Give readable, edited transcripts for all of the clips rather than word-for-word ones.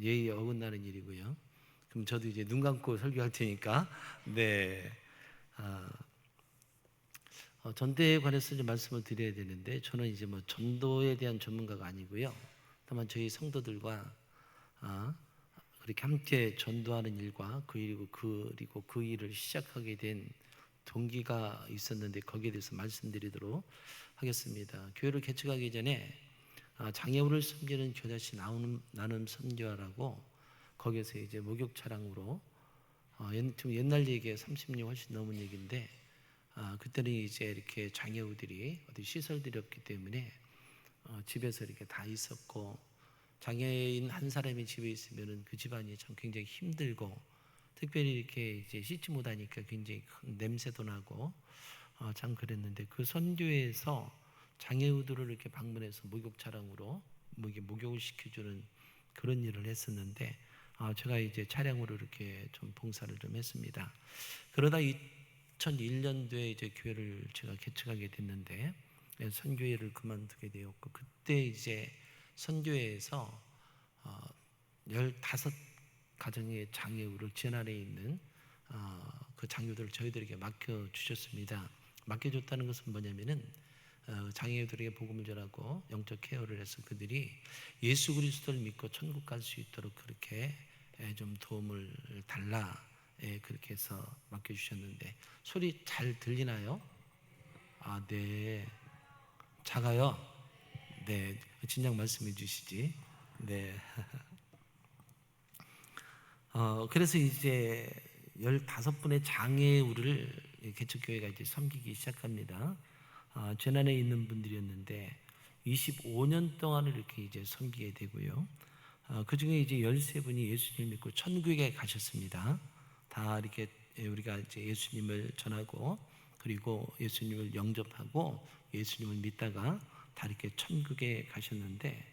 예의에 어긋나는 일이고요. 그럼 저도 이제 눈 감고 설교할 테니까 네. 아, 전도에 관해서 좀 말씀을 드려야 되는데 저는 이제 뭐 전도에 대한 전문가가 아니고요. 다만 저희 성도들과 아, 그렇게 함께 전도하는 일과 그리고 그 일을 시작하게 된 동기가 있었는데 거기에 대해서 말씀드리도록 하겠습니다. 교회를 개척하기 전에 장애우를 섬기는 교자씨 나눔 선교하라고 거기서 이제 목욕 차량으로 좀 옛날 얘기에 30년 훨씬 넘은 얘기인데 그때는 이제 이렇게 장애우들이 어디 시설들이 없기 때문에 집에서 이렇게 다 있었고 장애인 한 사람이 집에 있으면은 그 집안이 참 굉장히 힘들고 특별히 이렇게 이제 씻지 못하니까 굉장히 큰 냄새도 나고 참 그랬는데 그 선교에서 장애우들을 이렇게 방문해서 목욕 차량으로 목욕을 시켜주는 그런 일을 했었는데 제가 이제 차량으로 이렇게 좀 봉사를 좀 했습니다. 그러다 2001년도에 이제 교회를 제가 개척하게 됐는데 선교회를 그만두게 되었고 그때 이제 선교회에서 15가정의 장애우를 지난해 있는 그 장애우들을 저희들에게 맡겨주셨습니다. 맡겨줬다는 것은 뭐냐면은 장애우들에게 복음을 전하고 영적 케어를 해서 그들이 예수 그리스도를 믿고 천국 갈 수 있도록 그렇게 좀 도움을 달라 그렇게 해서 맡겨주셨는데 소리 잘 들리나요? 네. 작아요? 네. 진작 말씀해 주시지. 네. 그래서 이제 15분의 장애우를 개척교회가 이제 섬기기 시작합니다. 재난에 있는 분들이었는데 25년 동안을 이렇게 이제 섬기게 되고요. 그 중에 이제 13분이 예수님 믿고 천국에 가셨습니다. 다 이렇게 우리가 이제 예수님을 전하고 그리고 예수님을 영접하고 예수님을 믿다가 다 이렇게 천국에 가셨는데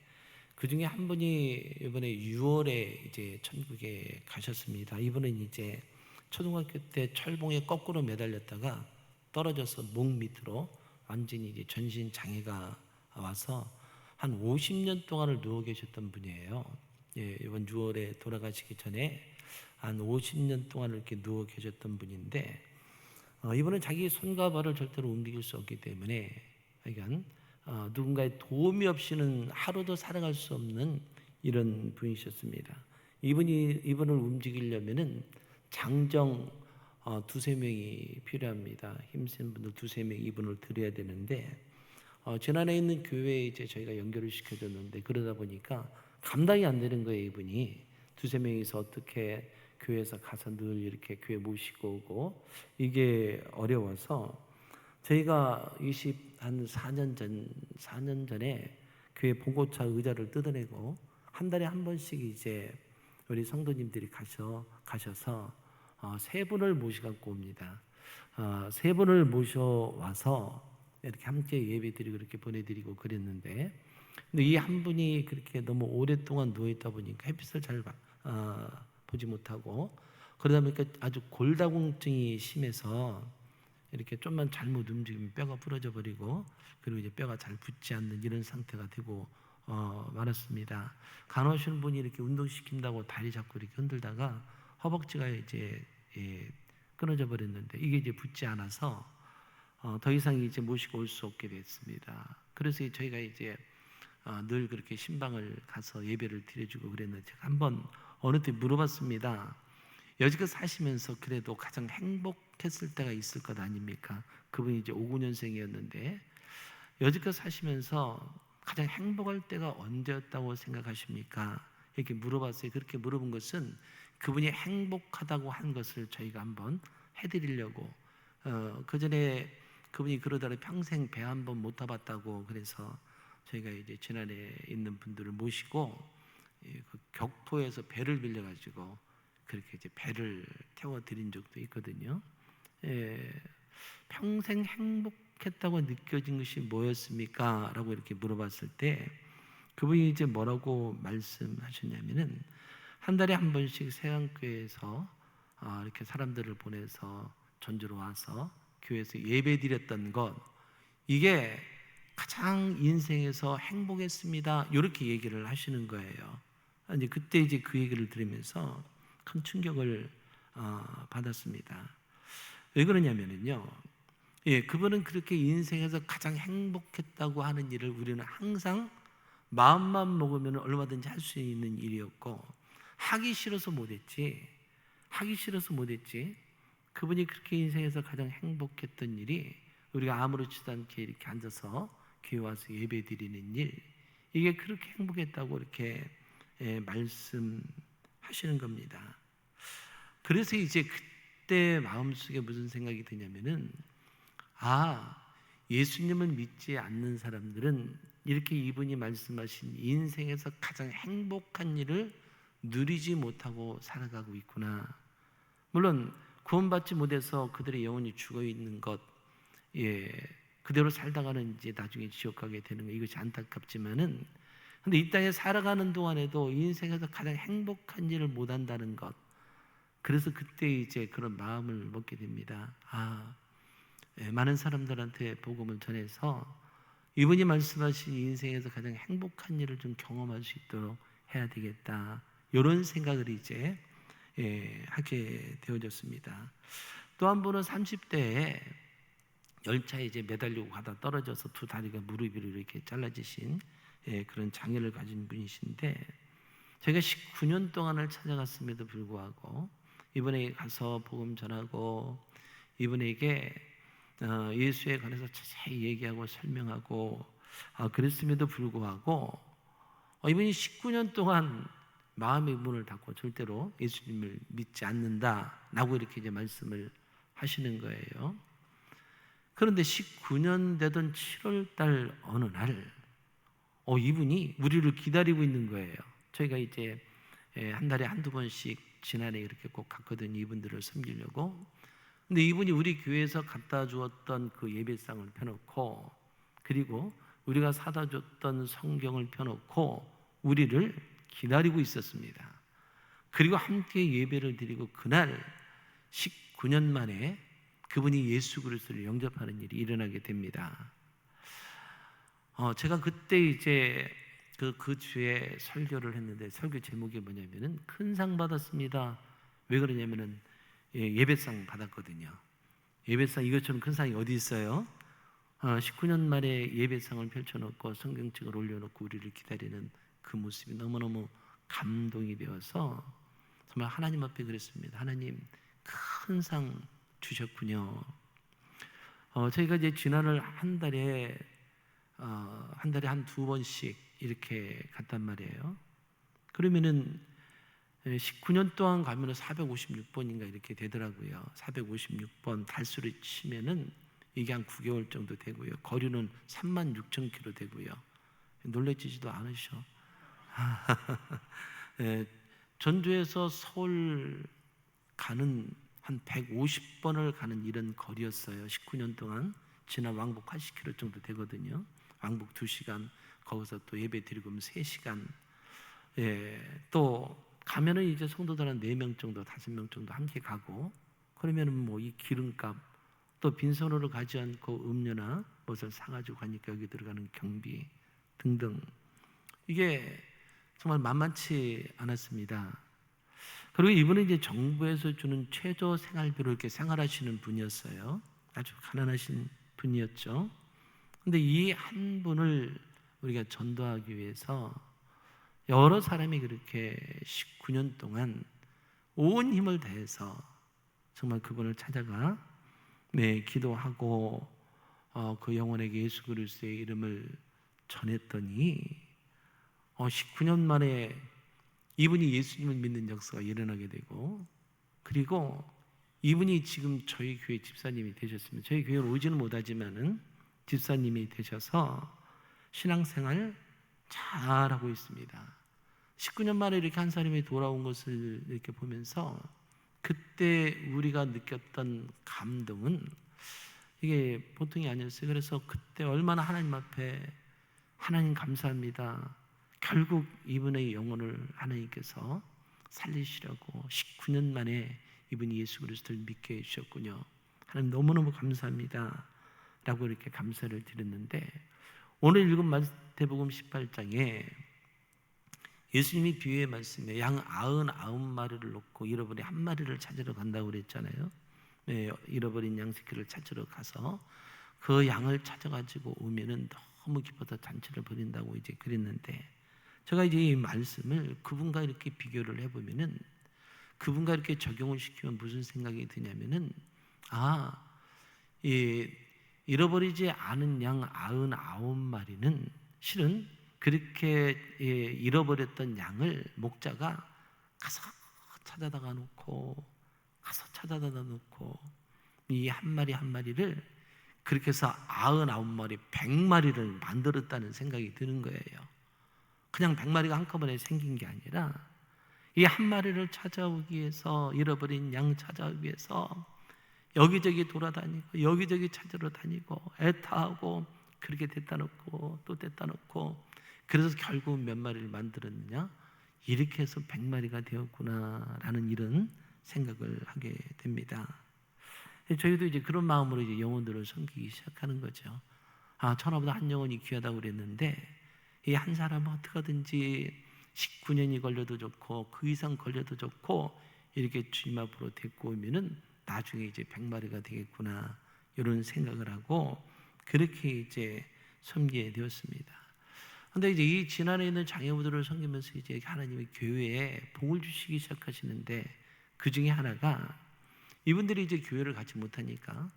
그 중에 한 분이 이번에 6월에 이제 천국에 가셨습니다. 이분은 이제 초등학교 때 철봉에 거꾸로 매달렸다가 떨어져서 목 밑으로 완전히 이제 전신 장애가 와서 한 50년 동안을 누워 계셨던 분이에요. 이번 6월에 돌아가시기 전에 한 50년 동안 이렇게 누워 계셨던 분인데 이분은 자기 손과 발을 절대로 움직일 수 없기 때문에 그러니까 누군가의 도움이 없이는 하루도 살아갈 수 없는 이런 분이셨습니다. 이분을 움직이려면은 장정 두세 명이 필요합니다. 힘센 분들 두세 명 이분을 드려야 되는데 지난해 있는 교회에 이제 저희가 연결을 시켜줬는데 그러다 보니까 감당이 안 되는 거예요. 이분이 두세 명이서 어떻게 교회에서 가서 늘 이렇게 교회 모시고 오고 이게 어려워서 저희가 한 4년 전에 교회 봉고차 의자를 뜯어내고 한 달에 한 번씩 이제 우리 성도님들이 가셔서 세 분을 모셔갖고 옵니다. 세 분을 모셔와서 이렇게 함께 예배드리고 이렇게 보내드리고 그랬는데 근데 이 한 분이 그렇게 너무 오랫동안 누워있다 보니까 햇빛을 잘 보지 못하고 그러다 보니까 아주 골다공증이 심해서 이렇게 좀만 잘못 움직이면 뼈가 부러져 버리고 그리고 이제 뼈가 잘 붙지 않는 이런 상태가 되고 말았습니다. 간호하시는 분이 이렇게 운동시킨다고 다리 잡고 이렇게 흔들다가 허벅지가 이제 끊어져 버렸는데 이게 이제 붙지 않아서 더 이상 이제 모시고 올 수 없게 됐습니다. 그래서 저희가 이제 늘 그렇게 신방을 가서 예배를 드려주고 그랬는데 제가 한번 어느 때 물어봤습니다. 여지껏 사시면서 그래도 가장 행복했을 때가 있을 것 아닙니까? 그분이 이제 59년생이었는데 여지껏 사시면서 가장 행복할 때가 언제였다고 생각하십니까? 이렇게 물어봤어요. 그렇게 물어본 것은 그분이 행복하다고 한 것을 저희가 한번 해드리려고 그 전에 그분이 그러다가 평생 배 한 번 못 타봤다고 그래서 저희가 이제 지난해 있는 분들을 모시고 그 격포에서 배를 빌려가지고 그렇게 이제 배를 태워드린 적도 있거든요. 평생 행복했다고 느껴진 것이 뭐였습니까? 라고 이렇게 물어봤을 때 그분이 이제 뭐라고 말씀하셨냐면은 한 달에 한 번씩 세안교회에서 이렇게 사람들을 보내서 전주로 와서 교회에서 예배 드렸던 것 이게 가장 인생에서 행복했습니다. 이렇게 얘기를 하시는 거예요. 이제 그때 이제 그 얘기를 들으면서 큰 충격을 받았습니다. 왜 그러냐면은요, 그분은 그렇게 인생에서 가장 행복했다고 하는 일을 우리는 항상 마음만 먹으면 얼마든지 할 수 있는 일이었고, 하기 싫어서 못했지. 그분이 그렇게 인생에서 가장 행복했던 일이 우리가 아무렇지도 않게 이렇게 앉아서 교회 와서 예배 드리는 일, 이게 그렇게 행복했다고 이렇게 말씀하시는 겁니다. 그래서 이제 그때 마음속에 무슨 생각이 드냐면은, 예수님을 믿지 않는 사람들은 이렇게 이분이 말씀하신 인생에서 가장 행복한 일을 누리지 못하고 살아가고 있구나. 물론 구원받지 못해서 그들의 영혼이 죽어 있는 것, 그대로 살다가는 이제 나중에 지옥 가게 되는 것, 이것이 안타깝지만은, 근데 이 땅에 살아가는 동안에도 인생에서 가장 행복한 일을 못 한다는 것, 그래서 그때 이제 그런 마음을 먹게 됩니다. 많은 사람들한테 복음을 전해서 이분이 말씀하신 인생에서 가장 행복한 일을 좀 경험할 수 있도록 해야 되겠다, 이런 생각을 이제 하게 되어졌습니다. 또 한 분은 30대에 열차에 이제 매달리고 가다 떨어져서 두 다리가 무릎 위로 이렇게 잘라지신 그런 장애를 가진 분이신데, 제가 19년 동안을 찾아갔음에도 불구하고 이분에게 가서 복음 전하고 이분에게 예수에 관해서 자세히 얘기하고 설명하고 그랬음에도 불구하고 이분이 19년 동안 마음의 문을 닫고 절대로 예수님을 믿지 않는다라고 이렇게 이제 말씀을 하시는 거예요. 그런데 19년 되던 7월 달 어느 날 이분이 우리를 기다리고 있는 거예요. 저희가 이제 한 달에 한두 번씩 지난해 이렇게 꼭 갔거든요, 이분들을 섬기려고. 근데 이분이 우리 교회에서 갖다 주었던 그 예배상을 펴놓고, 그리고 우리가 사다 줬던 성경을 펴놓고 우리를 기다리고 있었습니다. 그리고 함께 예배를 드리고 그날 19년 만에 그분이 예수 그리스도를 영접하는 일이 일어나게 됩니다. 제가 그때 이제 그 주에 설교를 했는데, 설교 제목이 뭐냐면은 큰 상 받았습니다. 왜 그러냐면은 예배상 받았거든요. 예배상, 이것처럼 큰 상이 어디 있어요? 19년 만에 예배상을 펼쳐놓고 성경책을 올려놓고 우리를 기다리는 그 모습이 너무너무 감동이 되어서 정말 하나님 앞에 그랬습니다. 하나님, 큰 상 주셨군요. 저희가 이제 지난을 한 달에 한 두 번씩 이렇게 갔단 말이에요. 그러면은 19년 동안 가면은 456번인가 이렇게 되더라고요. 456번 달수로 치면은 이게 한 9개월 정도 되고요. 거리는 36,000km 되고요. 놀래지지도 않으셔. 전주에서 서울 가는 한 150번을 가는 이런 거리였어요. 19년 동안. 지난 왕복 80km 정도 되거든요. 왕복 2시간, 거기서 또 예배 드리고 오면 3시간. 또 가면은 이제 성도들 한 4명 정도, 5명 정도 함께 가고, 그러면은 뭐 이 기름값, 또 빈손으로 가지 않고 음료나 무엇을 사가지고 가니까 여기 들어가는 경비 등등, 이게 정말 만만치 않았습니다. 그리고 이분은 이제 정부에서 주는 최저 생활비로 이렇게 생활하시는 분이었어요. 아주 가난하신 분이었죠. 근데 이 한 분을 우리가 전도하기 위해서 여러 사람이 그렇게 19년 동안 온 힘을 다해서 정말 그분을 찾아가 기도하고 그 영혼에게 예수 그리스도의 이름을 전했더니 19년 만에 이분이 예수님을 믿는 역사가 일어나게 되고, 그리고 이분이 지금 저희 교회 집사님이 되셨습니다. 저희 교회에 오지는 못하지만은 집사님이 되셔서 신앙생활 잘하고 있습니다. 19년 만에 이렇게 한 사람이 돌아온 것을 이렇게 보면서 그때 우리가 느꼈던 감동은 이게 보통이 아니었어요. 그래서 그때 얼마나 하나님 앞에 하나님 감사합니다. 결국 이분의 영혼을 하나님께서 살리시려고 19년 만에 이분이 예수 그리스도를 믿게 해주셨군요. 하나님 너무너무 감사합니다 라고 이렇게 감사를 드렸는데, 오늘 읽은 마태복음 18장에 예수님이 비유의 말씀에 양 99마리를 놓고 잃어버린 한 마리를 찾으러 간다고 그랬잖아요. 네, 잃어버린 양 새끼를 찾으러 가서 그 양을 찾아가지고 오면은 너무 기뻐서 잔치를 벌인다고 이제 그랬는데, 제가 이제 이 말씀을 그분과 이렇게 비교를 해보면은, 그분과 이렇게 적용을 시키면 무슨 생각이 드냐면은, 이 잃어버리지 않은 양 99마리는 실은 그렇게 잃어버렸던 양을 목자가 가서 찾아다가 놓고 가서 찾아다 놓고 이 한 마리 한 마리를 그렇게 해서 99마리 100마리를 만들었다는 생각이 드는 거예요. 그냥 100마리가 한꺼번에 생긴 게 아니라 이 한 마리를 찾아오기 위해서, 잃어버린 양 찾아오기 위해서 여기저기 돌아다니고 여기저기 찾으러 다니고 애타하고 그렇게 댔다 놓고 또 댔다 놓고, 그래서 결국 몇 마리를 만들었느냐, 이렇게 해서 100마리가 되었구나라는 이런 생각을 하게 됩니다. 저희도 이제 그런 마음으로 이제 영혼들을 섬기기 시작하는 거죠. 천하보다 한 영혼이 귀하다고 그랬는데, 이 한 사람은 어떻게든지 19년이 걸려도 좋고 그 이상 걸려도 좋고 이렇게 주님 앞으로 데리고 오면은 나중에 이제 100마리가 되겠구나, 이런 생각을 하고 그렇게 이제 섬기게 되었습니다. 근데 이제 이 지난해 있는 장애우들을 섬기면서 이제 하나님의 교회에 복을 주시기 시작하시는데, 그 중에 하나가, 이분들이 이제 교회를 가지 못하니까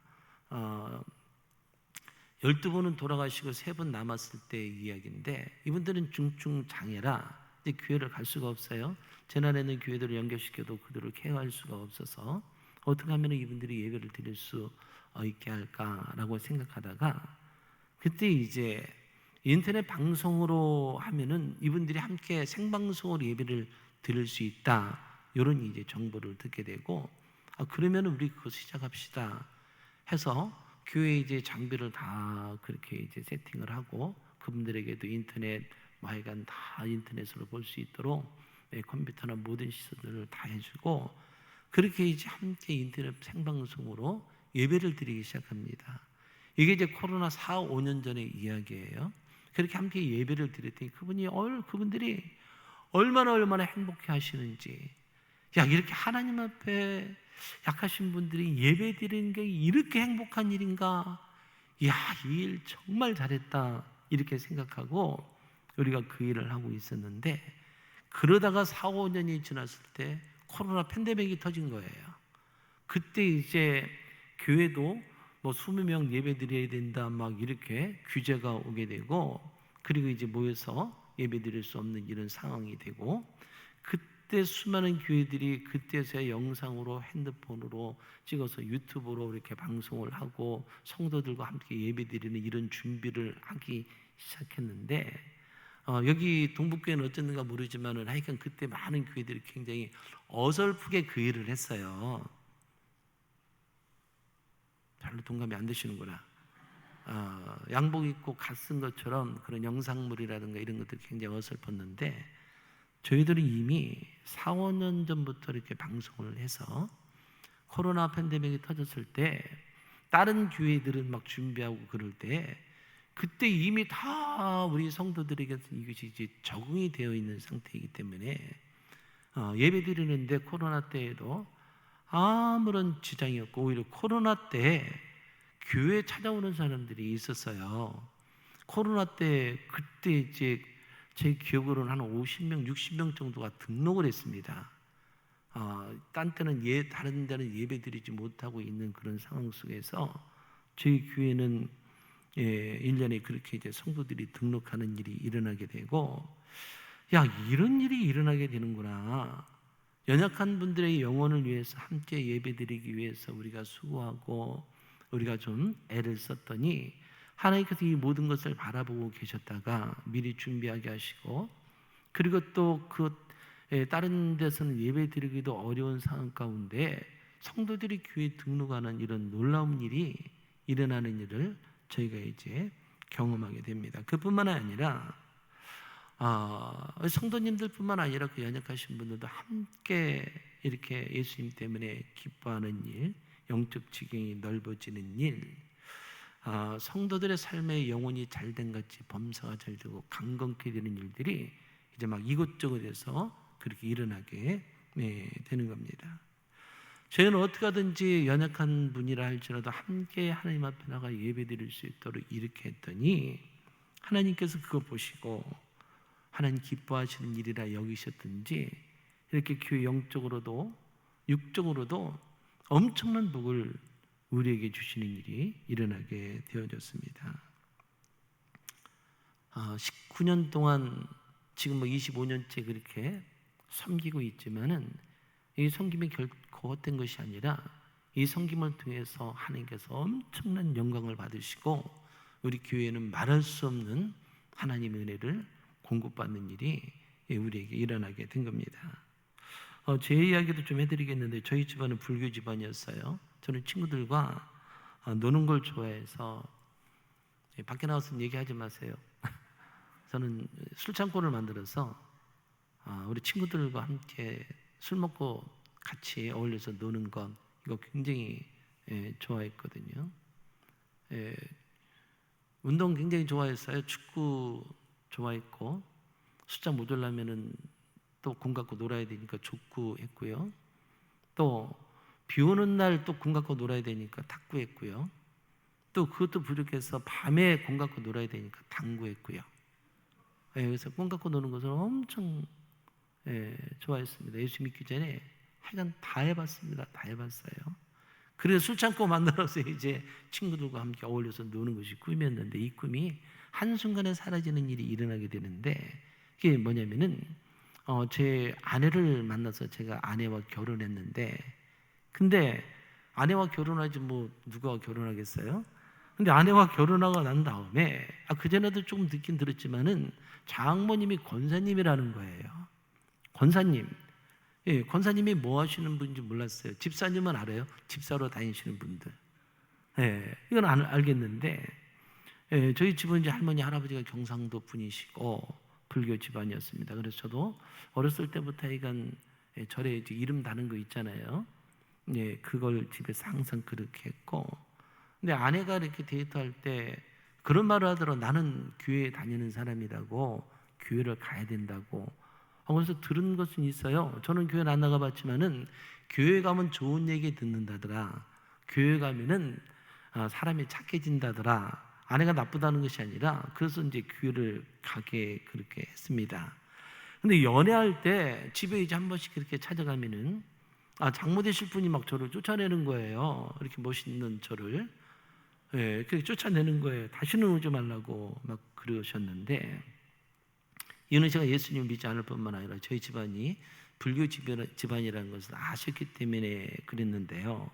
12분은 돌아가시고 3분 남았을 때의 이야기인데, 이분들은 중증 장애라 이제 교회를 갈 수가 없어요. 재난에는 교회들을 연결시켜도 그들을 케어할 수가 없어서 어떻게 하면 이분들이 예배를 드릴 수 있게 할까라고 생각하다가, 그때 이제 인터넷 방송으로 하면은 이분들이 함께 생방송으로 예배를 드릴 수 있다, 이런 이제 정보를 듣게 되고, 그러면 우리 그거 시작합시다 해서 교회 이제 장비를 다 그렇게 이제 세팅을 하고, 그분들에게도 인터넷 하여간 다 인터넷으로 볼 수 있도록 컴퓨터나 모든 시설들을 다 해주고, 그렇게 이제 함께 인터넷 생방송으로 예배를 드리기 시작합니다. 이게 이제 코로나 4, 5년 전의 이야기예요. 그렇게 함께 예배를 드렸더니 그분들이 얼마나 행복해 하시는지, 이렇게 하나님 앞에 약하신 분들이 예배 드리는 게 이렇게 행복한 일인가, 이 일 정말 잘했다, 이렇게 생각하고 우리가 그 일을 하고 있었는데, 그러다가 4, 5년이 지났을 때 코로나 팬데믹이 터진 거예요. 그때 이제 교회도 뭐 20명 예배 드려야 된다 막 이렇게 규제가 오게 되고, 그리고 이제 모여서 예배 드릴 수 없는 이런 상황이 되고, 그때 수많은 교회들이 그때서야 영상으로 핸드폰으로 찍어서 유튜브로 이렇게 방송을 하고 성도들과 함께 예배 드리는 이런 준비를 하기 시작했는데, 여기 동북교회는 어쨌는가 모르지만은 하여간 그때 많은 교회들이 굉장히 어설프게 그 일을 했어요. 별로 동감이 안 되시는구나. 양복 입고 갓 쓴 것처럼 그런 영상물이라든가 이런 것들이 굉장히 어설펐는데, 저희들은 이미 4, 5년 전부터 이렇게 방송을 해서 코로나 팬데믹이 터졌을 때 다른 교회들은 막 준비하고 그럴 때, 그때 이미 다 우리 성도들에게 이것이 이제 적응이 되어 있는 상태이기 때문에 예배 드리는데 코로나 때에도 아무런 지장이 없고, 오히려 코로나 때 교회 찾아오는 사람들이 있었어요. 코로나 때 그때 이제 제 기억으로는 한 50명, 60명 정도가 등록을 했습니다. 딴 때는 다른 데는 예배 드리지 못하고 있는 그런 상황 속에서 저희 교회는 1년에 그렇게 이제 성도들이 등록하는 일이 일어나게 되고, 이런 일이 일어나게 되는구나. 연약한 분들의 영혼을 위해서 함께 예배드리기 위해서 우리가 수고하고 우리가 좀 애를 썼더니, 하나님께서 이 모든 것을 바라보고 계셨다가 미리 준비하게 하시고, 그리고 또 다른 데서는 예배드리기도 어려운 상황 가운데 성도들이 교회에 등록하는 이런 놀라운 일이 일어나는 일을 저희가 이제 경험하게 됩니다. 그뿐만 아니라 성도님들뿐만 아니라 그 연약하신 분들도 함께 이렇게 예수님 때문에 기뻐하는 일, 영적 지경이 넓어지는 일, 성도들의 삶의 영혼이 잘된 같이 범사가 잘 되고 강건케 되는 일들이 이제 막 이곳저곳에서 그렇게 일어나게 되는 겁니다. 저희는 어떻게 하든지 연약한 분이라 할지라도 함께 하나님 앞에 나가 예배드릴 수 있도록 이렇게 했더니 하나님께서 그거 보시고 하나님 기뻐하시는 일이라 여기셨든지 이렇게 교회 영적으로도 육적으로도 엄청난 복을 우리에게 주시는 일이 일어나게 되어졌습니다. 19년 동안 지금 25년째 그렇게 섬기고 있지만은 이 섬김이 결코 헛된 것이 아니라 이 섬김을 통해서 하나님께서 엄청난 영광을 받으시고 우리 교회는 말할 수 없는 하나님의 은혜를 공급받는 일이 우리에게 일어나게 된 겁니다. 제 이야기도 좀 해드리겠는데 저희 집안은 불교 집안이었어요. 저는 친구들과 노는 걸 좋아해서 밖에 나와서 얘기하지 마세요. 저는 술창고를 만들어서 우리 친구들과 함께 술 먹고 같이 어울려서 노는 것 이거 굉장히 좋아했거든요. 운동 굉장히 좋아했어요. 축구 좋아했고 숫자 모자라면은 또 공 갖고 놀아야 되니까 족구 했고요. 또 비 오는 날 또 공 갖고 놀아야 되니까 탁구 했고요. 또 그것도 부족해서 밤에 공 갖고 놀아야 되니까 당구 했고요. 그래서 공 갖고 노는 것을 엄청 좋아했습니다. 예수 믿기 전에 하여간 다 해봤습니다. 다 해봤어요. 그래서 술 참고 만들어서 이제 친구들과 함께 어울려서 노는 것이 꿈이었는데 이 꿈이 한순간에 사라지는 일이 일어나게 되는데 그게 뭐냐면은 제 아내를 만나서 제가 아내와 결혼했는데 근데 아내와 결혼하지 뭐 누가 결혼하겠어요? 근데 아내와 결혼하고 난 다음에 그전에도 조금 듣긴 들었지만은 장모님이 권사님이라는 거예요. 권사님. 권사님이 뭐 하시는 분인지 몰랐어요. 집사님은 알아요. 집사로 다니시는 분들. 이건 알겠는데 저희 집은 이제 할머니 할아버지가 경상도 분이시고 불교 집안이었습니다. 그래서 저도 어렸을 때부터 이건 절에 이제 이름 다는 거 있잖아요. 그걸 집에서 항상 그렇게 했고 근데 아내가 이렇게 데이트할 때 그런 말을 하더라고. 나는 교회에 다니는 사람이라고 교회를 가야 된다고. 그래서 들은 것은 있어요. 저는 교회는 안 나가봤지만은 교회 가면 좋은 얘기 듣는다더라. 교회 가면은 사람이 착해진다더라. 아내가 나쁘다는 것이 아니라 그래서 이제 교회를 가게 그렇게 했습니다. 근데 연애할 때 집에 이제 한 번씩 그렇게 찾아가면은 장모 되실 분이 막 저를 쫓아내는 거예요. 이렇게 멋있는 저를. 그렇게 쫓아내는 거예요. 다시는 오지 말라고 막 그러셨는데 이은혜 씨가 예수님을 믿지 않을 뿐만 아니라 저희 집안이 불교 집안이라는 것을 아셨기 때문에 그랬는데요.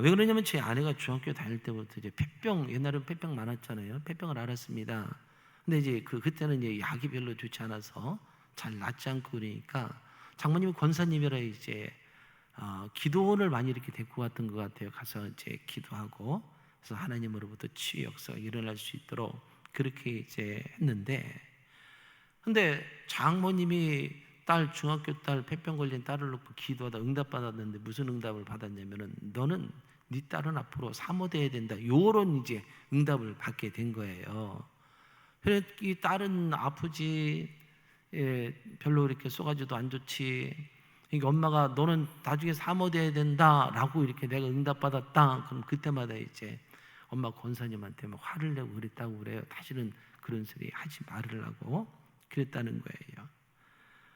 왜 그러냐면 제 아내가 중학교 다닐 때부터 이제 폐병, 옛날에는 폐병 많았잖아요. 폐병을 앓았습니다. 근데 이제 그때는 이제 약이 별로 좋지 않아서 잘 낫지 않고 그러니까 장모님이 권사님이라 이제 기도원을 많이 이렇게 데리고 갔던 것 같아요. 가서 이제 기도하고 그래서 하나님으로부터 치유 역사가 일어날 수 있도록 그렇게 이제 했는데 근데 장모님이 중학교 딸 폐병 걸린 딸을 놓고 기도하다 응답받았는데 무슨 응답을 받았냐면은 너는 네 딸은 앞으로 사모돼야 된다. 요런 이제 응답을 받게 된 거예요. 그래서 이 딸은 아프지 별로 이렇게 쏘가지도 안 좋지. 그러니까 엄마가 너는 나중에 사모돼야 된다라고 이렇게 내가 응답받았다. 그럼 그때마다 이제 엄마 권사님한테 막 화를 내고 그랬다고 그래요. 다시는 그런 소리 하지 말으라고 그랬다는 거예요.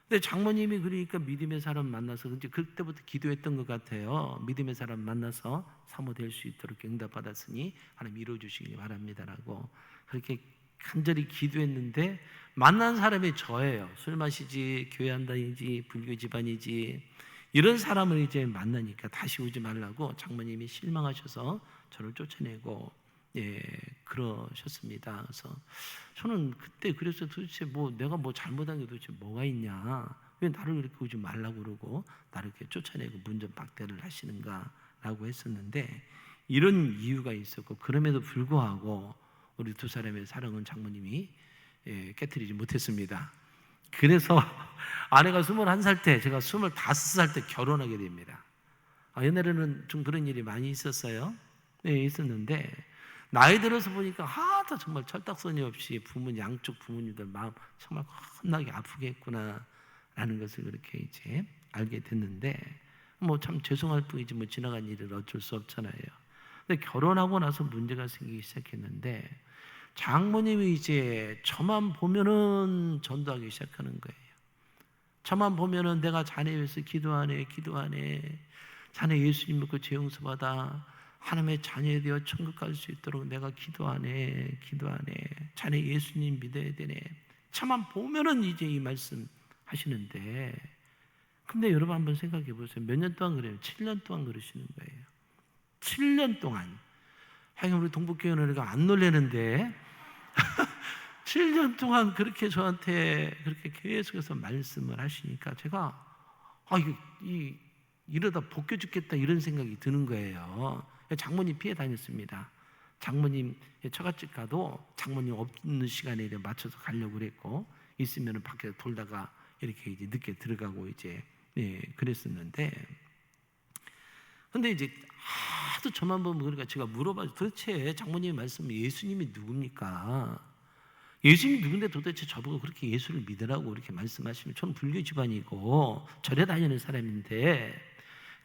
근데 장모님이 그러니까 믿음의 사람 만나서 이제 그때부터 기도했던 것 같아요. 믿음의 사람 만나서 사모될 수 있도록 응답받았으니 하나님 이루어 주시기 바랍니다라고 그렇게 간절히 기도했는데 만난 사람이 저예요. 술 마시지, 교회 안 다니지, 불교 집안이지 이런 사람을 이제 만나니까 다시 오지 말라고 장모님이 실망하셔서 저를 쫓아내고 그러셨습니다. 그래서 저는 그때 그래서 도대체 내가 잘못한 게 도대체 뭐가 있냐? 왜 나를 이렇게 오지 말라고 그러고 나를 이렇게 쫓아내고 문전박대를 하시는가라고 했었는데 이런 이유가 있었고 그럼에도 불구하고 우리 두 사람의 사랑은 장모님이 깨트리지 못했습니다. 그래서 아내가 21살 때 제가 25살 때 결혼하게 됩니다. 옛날에는 좀 그런 일이 많이 있었어요. 있었는데 나이 들어서 보니까 하다 정말 철딱서니 없이 부모님, 양쪽 부모님들 마음 정말 겁나게 아프게 했구나라는 것을 그렇게 이제 알게 됐는데, 뭐 참 죄송할 뿐이지 뭐 지나간 일을 어쩔 수 없잖아요. 근데 결혼하고 나서 문제가 생기기 시작했는데, 장모님이 이제 저만 보면은 전도하기 시작하는 거예요. 저만 보면은 내가 자네 위해서 기도하네. 자네 예수님 믿고 죄 용서받아 하나님의 자녀에 되어 천국 갈 수 있도록 내가 기도하네. 자네 예수님 믿어야 되네. 저만 보면은 이제 이 말씀 하시는데, 근데 여러분 한번 생각해 보세요. 몇 년 동안 그래요? 7년 동안 그러시는 거예요. 7년 동안. 하긴 우리 동북교회는 안 놀래는데 7년 동안 그렇게 저한테 그렇게 계속해서 말씀을 하시니까 제가 이러다 벗겨 죽겠다 이런 생각이 드는 거예요. 장모님 피해 다녔습니다. 장모님 처갓집 가도 장모님 없는 시간에 맞춰서 가려고 그랬고, 있으면 밖에서 돌다가 이렇게 이제 늦게 들어가고 이제 그랬었는데, 근데 이제 하도 저만 보면 그러니까 제가 물어봐요. 도대체 장모님의 말씀 예수님이 누굽니까? 예수님이 누군데 도대체 저보고 그렇게 예수를 믿으라고 그렇게 말씀하시면, 저는 불교 집안이고 절에 다니는 사람인데,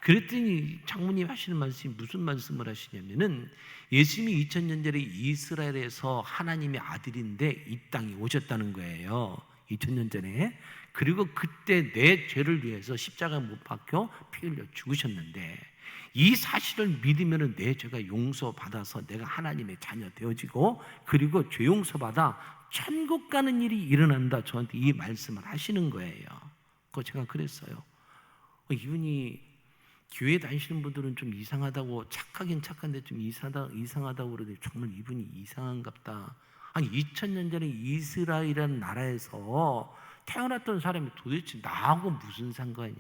그랬더니 장모님 하시는 말씀이 무슨 말씀을 하시냐면은, 예수님이 2000년 전에 이스라엘에서 하나님의 아들인데 이 땅에 오셨다는 거예요. 2000년 전에. 그리고 그때 내 죄를 위해서 십자가에 못 박혀 피 흘려 죽으셨는데, 이 사실을 믿으면 내 죄가 용서받아서 내가 하나님의 자녀 되어지고, 그리고 죄 용서받아 천국 가는 일이 일어난다. 저한테 이 말씀을 하시는 거예요. 그거 제가 그랬어요. 이분이 교회 다니시는 분들은 좀 이상하다고, 착하긴 착한데 좀 이상하다고 그러더니 정말 이분이 이상한갑다. 아니 2000년 전에 이스라엘이라는 나라에서 태어났던 사람이 도대체 나하고 무슨 상관이냐.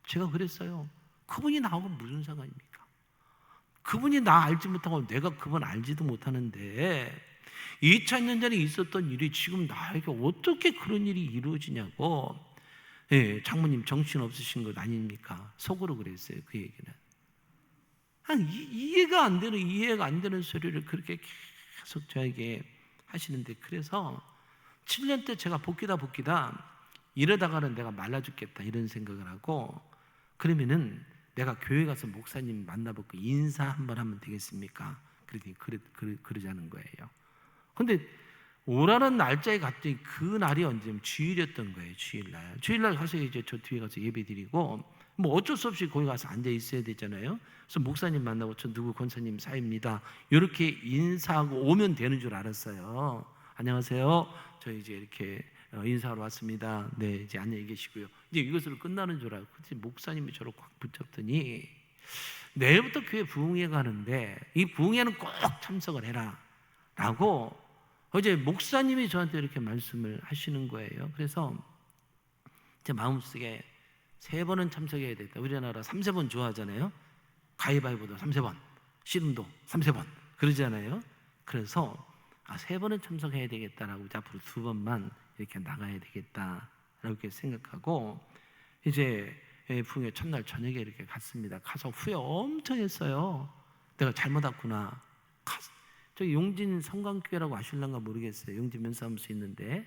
제가 그랬어요. 그분이 나하고 무슨 상관입니까? 그분이 나 알지 못하고 내가 그분 알지도 못하는데 2000년 전에 있었던 일이 지금 나에게 어떻게 그런 일이 이루어지냐고. 장모님 정신 없으신 것 아닙니까? 속으로 그랬어요. 그 얘기는. 이해가 안 되는 소리를 그렇게 계속 저에게 하시는데, 그래서 7년 때 제가 복귀다 이러다가는 내가 말라 죽겠다 이런 생각을 하고, 그러면은 내가 교회 가서 목사님 만나보고 인사 한번 하면 되겠습니까? 그러더니 그러자는 거예요. 근데 오라는 날짜에 갔더니 그 날이 언제면 주일이었던 거예요. 주일날 가서 이제 저 뒤에 가서 예배 드리고, 뭐 어쩔 수 없이 거기 가서 앉아 있어야 되잖아요. 그래서 목사님 만나고 저 누구 권사님 사입니다 이렇게 인사하고 오면 되는 줄 알았어요. 안녕하세요. 저 이제 이렇게 인사하러 왔습니다. 네, 이제 안녕히 계시고요. 이제 이것으로 끝나는 줄 알고, 목사님이 저를 꽉 붙잡더니 내일부터 교회 부흥회 가는데 이 부흥회는 꼭 참석을 해라 라고 어제 목사님이 저한테 이렇게 말씀을 하시는 거예요. 그래서 제 마음속에 3번은 참석해야 되겠다. 우리나라 3세번 좋아하잖아요. 가위바위보도 3세번, 씨름도 3세번 그러잖아요. 그래서 3번은 참석해야 되겠다라고 이제 앞으로 2번만 이렇게 나가야 되겠다라고 이렇게 생각하고, 이제 부흥회 첫날 저녁에 이렇게 갔습니다. 가서 후회 엄청 했어요. 내가 잘못 왔구나. 저기 용진 성광교회라고 아실란가 모르겠어요. 용진 면사무소 있는데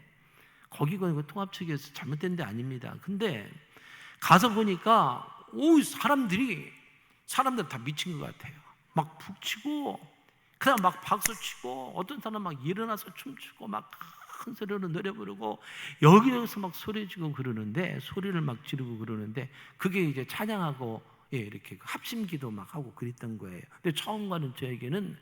거기 통합측에서 잘못된 데 아닙니다. 근데 가서 보니까 사람들 다 미친 것 같아요. 막 북치고 그냥 막 박수치고, 어떤 사람 막 일어나서 춤추고 막 큰 소리로 노래 부르고 여기저기서 막 소리 지르고 그러는데, 소리를 막 지르고 그러는데, 그게 이제 찬양하고 이렇게 합심기도 막 하고 그랬던 거예요. 근데 처음 가는 저에게는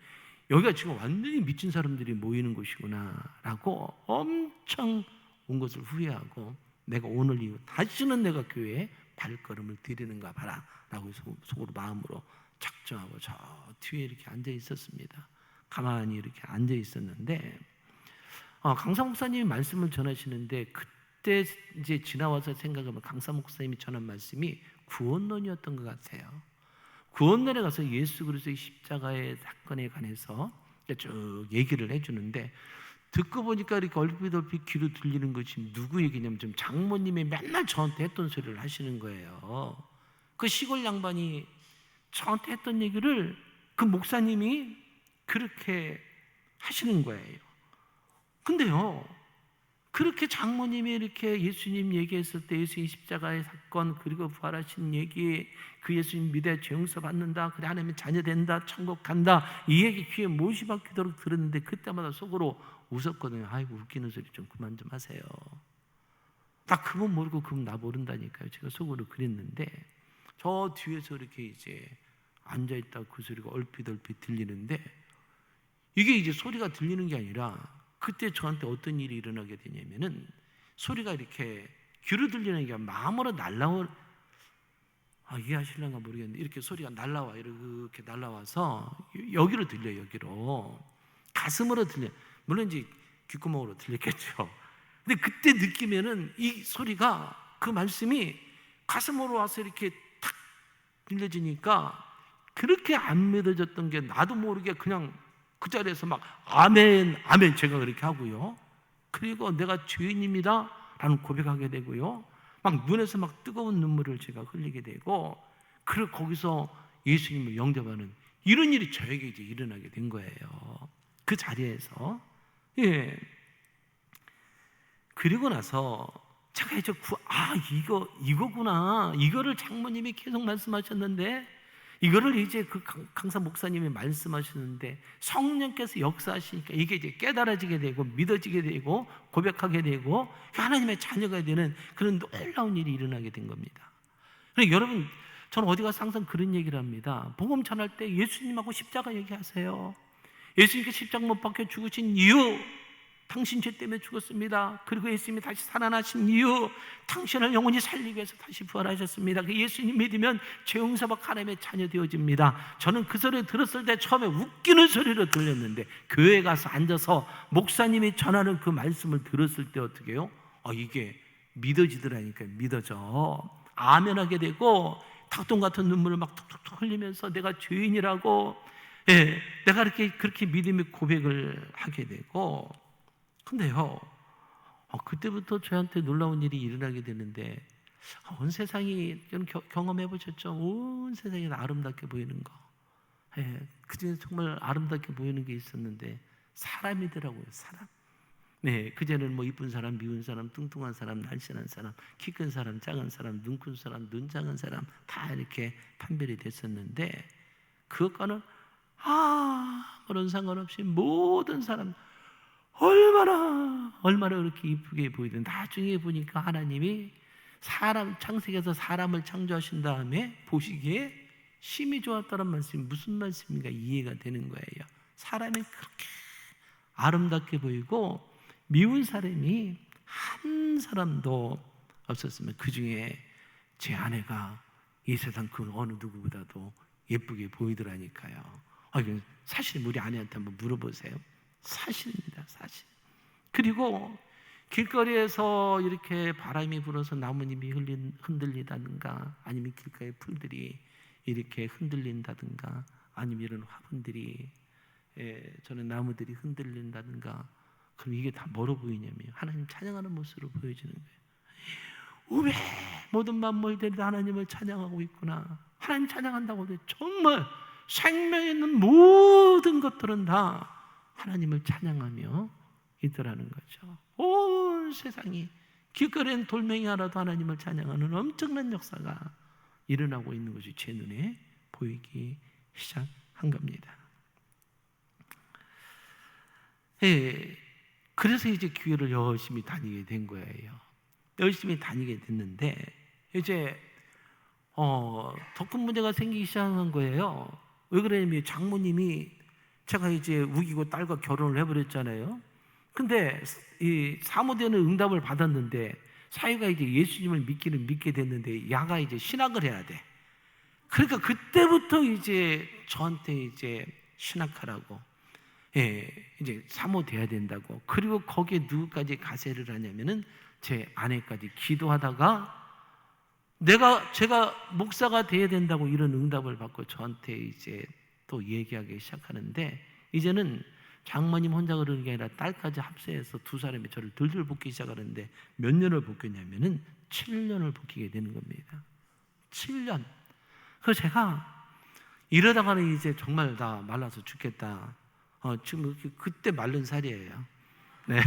여기가 지금 완전히 미친 사람들이 모이는 곳이구나라고 엄청 온 것을 후회하고, 내가 오늘 이후 다시는 내가 교회에 발걸음을 들이는가 봐라 라고 속으로 마음으로 작정하고 저 뒤에 이렇게 앉아 있었습니다. 가만히 이렇게 앉아 있었는데, 강사 목사님이 말씀을 전하시는데, 그때 이제 지나와서 생각하면 강사 목사님이 전한 말씀이 구원론이었던 것 같아요. 구원론에 가서 예수 그리스도의 십자가의 사건에 관해서 쭉 얘기를 해주는데, 듣고 보니까 이렇게 얼핏 귀로 들리는 것이 누구 얘기냐면 좀 장모님이 맨날 저한테 했던 소리를 하시는 거예요. 그 시골 양반이 저한테 했던 얘기를 그 목사님이 그렇게 하시는 거예요. 근데요, 그렇게 장모님이 이렇게 예수님 얘기했을 때 예수님 십자가의 사건 그리고 부활하신 얘기, 그 예수님 믿어야 죄 용서 받는다, 그래 하나님의 자녀 된다, 천국 간다, 이 얘기 귀에 못이 박히도록 들었는데 그때마다 속으로 웃었거든요. 아이고 웃기는 소리 좀 그만 좀 하세요. 나 그분 모르고 그분 나 모른다니까요. 제가 속으로 그랬는데 저 뒤에서 이렇게 이제 앉아있다 그 소리가 얼핏 들리는데 이게 이제 소리가 들리는 게 아니라 그때 저한테 어떤 일이 일어나게 되냐면은 소리가 이렇게 귀로 들리는 게 마음으로 이해하실런가 모르겠는데 이렇게 소리가 날라와, 이렇게 날라와서 여기로 들려요. 여기로 가슴으로 들려. 물론 이제 귓구멍으로 들렸겠죠. 근데 그때 느끼면은 이 소리가, 그 말씀이 가슴으로 와서 이렇게 탁 들려지니까 그렇게 안 믿어졌던 게 나도 모르게 그냥 그 자리에서 막 아멘 아멘 제가 그렇게 하고요. 그리고 내가 죄인입니다 라는 고백하게 되고요. 막 눈에서 막 뜨거운 눈물을 제가 흘리게 되고, 그리고 거기서 예수님을 영접하는 이런 일이 저에게 이제 일어나게 된 거예요. 그 자리에서. 예. 그리고 나서 제가 이제 이거구나. 이거를 장모님이 계속 말씀하셨는데, 이거를 이제 그 강사 목사님이 말씀하시는데 성령께서 역사하시니까 이게 이제 깨달아지게 되고 믿어지게 되고 고백하게 되고 하나님의 자녀가 되는 그런 놀라운 일이 일어나게 된 겁니다. 그러니까 여러분, 저는 어디 가서 항상 그런 얘기를 합니다. 복음 전할 때 예수님하고 십자가 얘기하세요. 예수님께 십자가 못 박혀 죽으신 이유, 당신 죄 때문에 죽었습니다. 그리고 예수님이 다시 살아나신 이유, 당신을 영원히 살리기 위해서 다시 부활하셨습니다. 그 예수님 믿으면 죄 용서받고 하나님의 자녀 되어집니다. 저는 그 소리 들었을 때 처음에 웃기는 소리로 들렸는데 교회 가서 앉아서 목사님이 전하는 그 말씀을 들었을 때 어떻게 해요? 이게 믿어지더라니까요. 믿어져. 아멘하게 되고 닭똥 같은 눈물을 막 툭툭툭 흘리면서 내가 죄인이라고, 내가 그렇게 믿음의 고백을 하게 되고. 근데요, 그때부터 저한테 놀라운 일이 일어나게 되는데, 온 세상이, 경험해 보셨죠? 온 세상이 아름답게 보이는 거. 그중에 정말 아름답게 보이는 게 있었는데 사람이더라고요. 사람. 그전에는 뭐 이쁜 사람, 미운 사람, 뚱뚱한 사람, 날씬한 사람, 키 큰 사람, 작은 사람, 눈 큰 사람, 눈 작은 사람 다 이렇게 판별이 됐었는데, 그것과는 아무런 상관없이 모든 사람 얼마나 그렇게 이쁘게 보이든, 나중에 보니까 하나님이 창세기에서 사람을 창조하신 다음에 보시기에 심히 좋았다는 말씀이 무슨 말씀인가 이해가 되는 거예요. 사람이 그렇게 아름답게 보이고 미운 사람이 한 사람도 없었으면 그 중에 제 아내가 이 세상 그 어느 누구보다도 예쁘게 보이더라니까요. 사실 우리 아내한테 한번 물어보세요. 사실입니다, 사실. 그리고 길거리에서 이렇게 바람이 불어서 나뭇잎이 흔들리다든가, 아니면 길가의 풀들이 이렇게 흔들린다든가, 아니면 이런 화분들이, 저는 나무들이 흔들린다든가, 그럼 이게 다 뭐로 보이냐면 하나님 찬양하는 모습으로 보여지는 거예요. 왜 모든 만물들이 하나님을 찬양하고 있구나. 하나님 찬양한다고 해도 정말 생명 있는 모든 것들은 다 하나님을 찬양하며 있더라는 거죠. 온 세상이, 길거리엔 돌멩이 하나도 하나님을 찬양하는 엄청난 역사가 일어나고 있는 것이 제 눈에 보이기 시작한 겁니다. 그래서 이제 교회를 열심히 다니게 된 거예요. 열심히 다니게 됐는데 이제 더 큰 문제가 생기기 시작한 거예요. 왜 그러냐면 장모님이, 제가 이제 우기고 딸과 결혼을 해버렸잖아요. 근데 이 사모되는 응답을 받았는데 사위가 이제 예수님을 믿게 됐는데 야가 이제 신학을 해야 돼. 그러니까 그때부터 이제 저한테 이제 신학하라고, 이제 사모돼야 된다고. 그리고 거기에 누구까지 가세를 하냐면은 제 아내까지 기도하다가 제가 목사가 돼야 된다고 이런 응답을 받고 저한테 이제 또 얘기하기 시작하는데, 이제는 장모님 혼자 그러는 게 아니라 딸까지 합세해서 두 사람이 저를 들들 볶기 시작하는데 몇 년을 볶였냐면은 7년을 볶이게 되는 겁니다. 7년. 그래서 제가 이러다가는 이제 정말 다 말라서 죽겠다. 지금 그때 마른 살이에요. 네.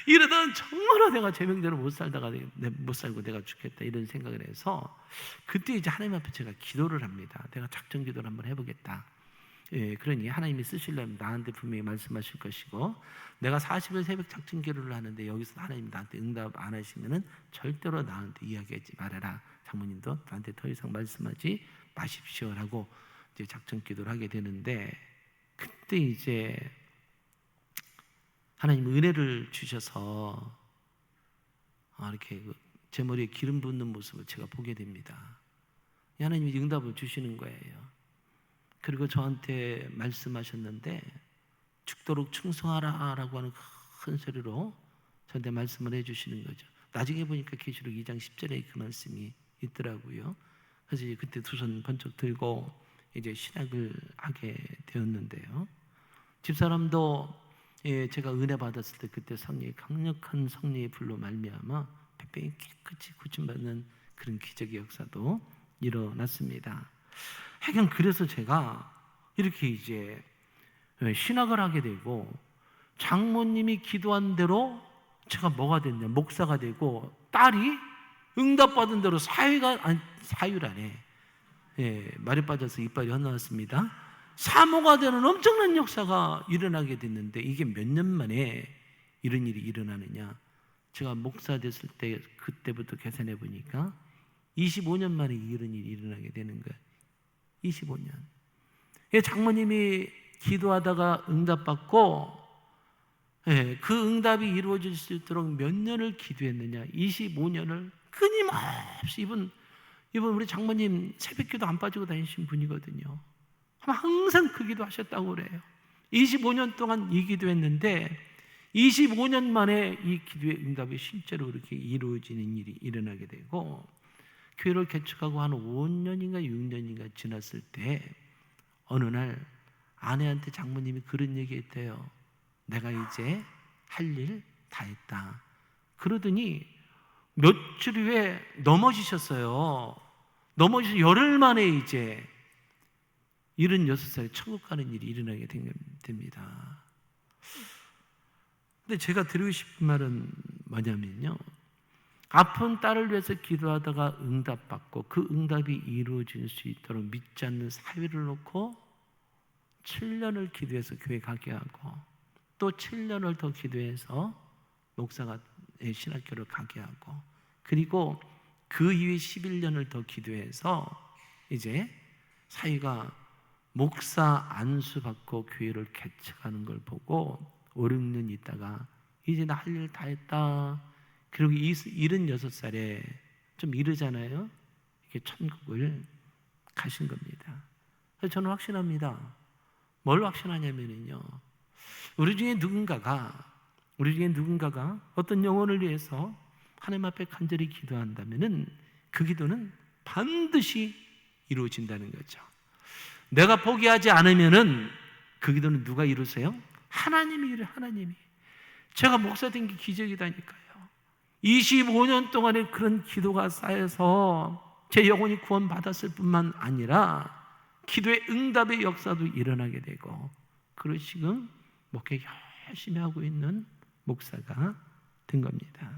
이러다가 정말로 내가 제 명대로 못 살고 내가 죽겠다 이런 생각을 해서 그때 이제 하나님 앞에 제가 기도를 합니다. 내가 작정 기도를 한번 해보겠다. 예, 그러니 하나님이 쓰시려면 나한테 분명히 말씀하실 것이고, 내가 40일 새벽 작정 기도를 하는데 여기서 하나님 나한테 응답 안 하시면은 절대로 나한테 이야기하지 말아라. 장모님도 나한테 더 이상 말씀하지 마십시오라고 이제 작정 기도를 하게 되는데, 그때 이제 하나님 은혜를 주셔서 이렇게 제 머리에 기름 붓는 모습을 제가 보게 됩니다. 하나님이 응답을 주시는 거예요. 그리고 저한테 말씀하셨는데, 죽도록 충성하라라고 하는 큰 소리로 저한테 말씀을 해주시는 거죠. 나중에 보니까 계시록 2장 10절에 그 말씀이 있더라고요. 그래서 그때 두 손 번쩍 들고 이제 신학을 하게 되었는데요. 집사람도 제가 은혜 받았을 때 그때 강력한 성령의 불로 말미암아 폐병이 깨끗이 고침받는 그런 기적의 역사도 일어났습니다. 하여간 그래서 제가 이렇게 이제 신학을 하게 되고, 장모님이 기도한 대로 제가 뭐가 됐냐, 목사가 되고, 딸이 응답받은 대로 사유라네. 말이 빠져서 이빨이 헛나왔습니다. 사모가 되는 엄청난 역사가 일어나게 됐는데, 이게 몇 년 만에 이런 일이 일어나느냐, 제가 목사 됐을 때 그때부터 계산해 보니까 25년 만에 이런 일이 일어나게 되는 거예요. 25년. 장모님이 기도하다가 응답받고, 그 응답이 이루어질 수 있도록 몇 년을 기도했느냐, 25년을 끊임없이. 이분 우리 장모님 새벽기도 안 빠지고 다니신 분이거든요. 항상 그 기도 하셨다고 그래요. 25년 동안 이 기도했는데 25년 만에 이 기도의 응답이 실제로 그렇게 이루어지는 일이 일어나게 되고, 교회를 개척하고 한 5년인가 6년인가 지났을 때 어느 날 아내한테 장모님이 그런 얘기 했대요. 내가 이제 할 일 다 했다. 그러더니 며칠 후에 넘어지셨어요. 넘어지셔서 열흘 만에 이제 76살에 천국 가는 일이 일어나게 됩니다. 근데 제가 드리고 싶은 말은 뭐냐면요, 아픈 딸을 위해서 기도하다가 응답받고 그 응답이 이루어질 수 있도록 믿지 않는 사위를 놓고 7년을 기도해서 교회 가게 하고, 또 7년을 더 기도해서 목사가 신학교를 가게 하고, 그리고 그 이후에 11년을 더 기도해서 이제 사위가 목사 안수 받고 교회를 개척하는 걸 보고 5, 6년 있다가 이제 나 할 일 다 했다. 그리고 76살에 좀 이르잖아요. 이렇게 천국을 가신 겁니다. 그래서 저는 확신합니다. 뭘 확신하냐면요, 우리 중에 누군가가 어떤 영혼을 위해서 하나님 앞에 간절히 기도한다면은 그 기도는 반드시 이루어진다는 거죠. 내가 포기하지 않으면은 그 기도는 누가 이루세요? 하나님이 이루어요. 하나님이. 제가 목사 된 게 기적이다니까요. 25년 동안에 그런 기도가 쌓여서 제 영혼이 구원받았을 뿐만 아니라 기도의 응답의 역사도 일어나게 되고, 그리고 지금 목회 열심히 하고 있는 목사가 된 겁니다.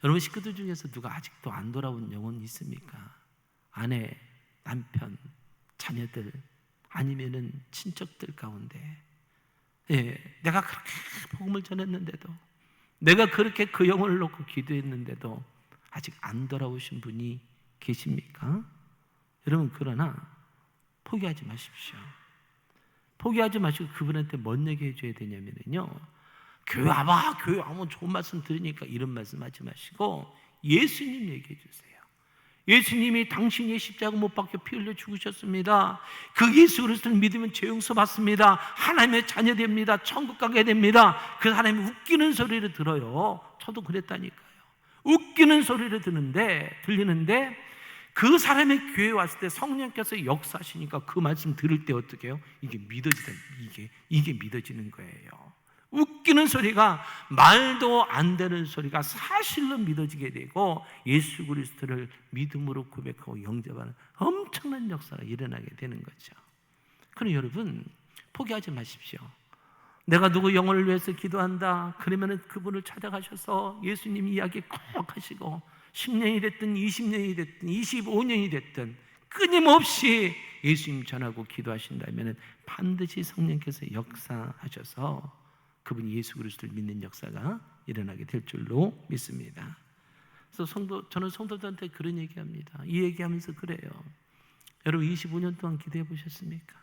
여러분 식구들 중에서 누가 아직도 안 돌아온 영혼이 있습니까? 아내, 남편, 자녀들, 아니면은 친척들 가운데, 내가 그렇게 복음을 전했는데도, 내가 그렇게 그 영혼을 놓고 기도했는데도 아직 안 돌아오신 분이 계십니까? 여러분, 그러나 포기하지 마십시오. 포기하지 마시고 그분한테 뭔 얘기 해줘야 되냐면요, 교회 와봐, 교회 와면 좋은 말씀 들으니까 이런 말씀 하지 마시고 예수님 얘기해 주세요. 예수님이 당신이 십자가 못 박혀 피 흘려 죽으셨습니다. 그 예수 그리스도를 믿으면 죄 용서 받습니다. 하나님의 자녀 됩니다. 천국 가게 됩니다. 그 사람이 웃기는 소리를 들어요. 저도 그랬다니까요. 웃기는 소리를 들리는데 그 사람의 교회에 왔을 때 성령께서 역사하시니까 그 말씀 들을 때 어떻게 해요? 이게 믿어지는 거예요. 웃기는 소리가, 말도 안 되는 소리가 사실로 믿어지게 되고 예수 그리스도를 믿음으로 고백하고 영접하는 엄청난 역사가 일어나게 되는 거죠. 그럼 여러분 포기하지 마십시오. 내가 누구 영혼을 위해서 기도한다 그러면 그분을 찾아가셔서 예수님 이야기 꼭 하시고 10년이 됐든 20년이 됐든 25년이 됐든 끊임없이 예수님 전하고 기도하신다면 반드시 성령께서 역사하셔서 그분이 예수 그리스도를 믿는 역사가 일어나게 될 줄로 믿습니다. 그래서 저는 성도들한테 그런 얘기합니다. 이 얘기하면서 그래요. 여러분 25년 동안 기도해 보셨습니까?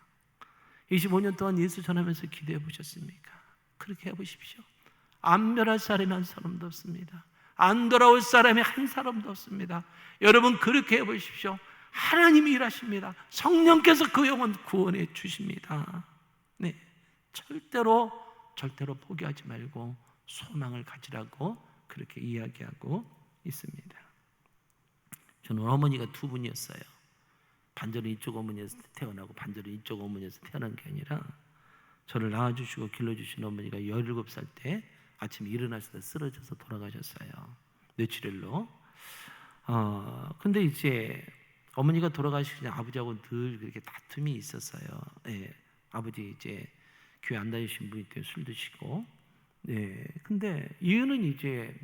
25년 동안 예수 전하면서 기도해 보셨습니까? 그렇게 해보십시오. 안 변할 사람이 한 사람도 없습니다. 안 돌아올 사람이 한 사람도 없습니다. 여러분 그렇게 해보십시오. 하나님이 일하십니다. 성령께서 그 영혼 구원해 주십니다. 네, 절대로 포기하지 말고 소망을 가지라고 그렇게 이야기하고 있습니다. 저는 어머니가 두 분이었어요. 반절은 이쪽 어머니에서 태어나고 반절은 이쪽 어머니에서 태어난 게 아니라 저를 낳아주시고 길러주신 어머니가 17살 때 아침에 일어나실 때 쓰러져서 돌아가셨어요. 뇌출혈로. 근데 이제 어머니가 돌아가시기 전에 아버지하고 늘 그렇게 다툼이 있었어요. 예, 아버지 이제 교회 안 다니신 분이 때 술 드시고. 네, 근데 이유는 이제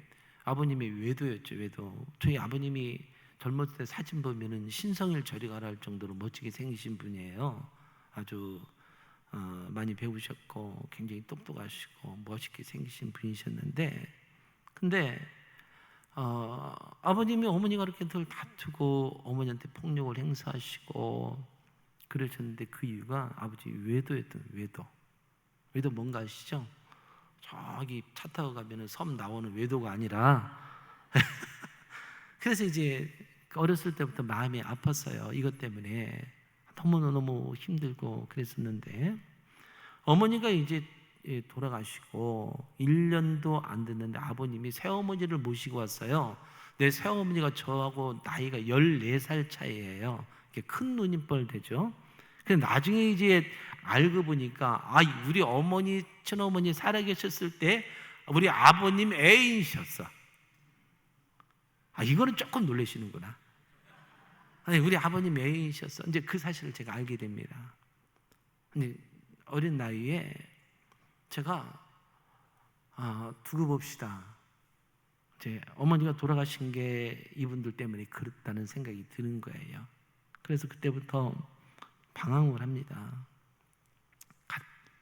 아버님의 외도였죠. 외도. 저희 아버님이 젊었을 때 사진 보면은 신성일 저리 가라 할 정도로 멋지게 생기신 분이에요. 아주 많이 배우셨고 굉장히 똑똑하시고 멋있게 생기신 분이셨는데, 근데 아버님이 어머니가 그렇게 늘 다투고 어머니한테 폭력을 행사하시고 그러셨는데 그 이유가 아버지 외도였던 외도. 외도 뭔가 아시죠? 저기 차 타고 가면은 섬 나오는 외도가 아니라 그래서 이제 어렸을 때부터 마음이 아팠어요. 이것 때문에 너무 힘들고 그랬었는데 어머니가 이제 돌아가시고 1년도 안 됐는데 아버님이 새어머니를 모시고 왔어요. 내 새어머니가 저하고 나이가 14살 차이예요. 큰 누님뻘 되죠. 근데 나중에 이제 알고 보니까 우리 어머니 친어머니 살아계셨을 때 우리 아버님 애인이셨어. 이거는 조금 놀라시는구나. 우리 아버님 애인이셨어. 이제 그 사실을 제가 알게 됩니다. 근데 어린 나이에 제가 두고 봅시다. 이제 어머니가 돌아가신 게 이분들 때문에 그렇다는 생각이 드는 거예요. 그래서 그때부터 방황을 합니다.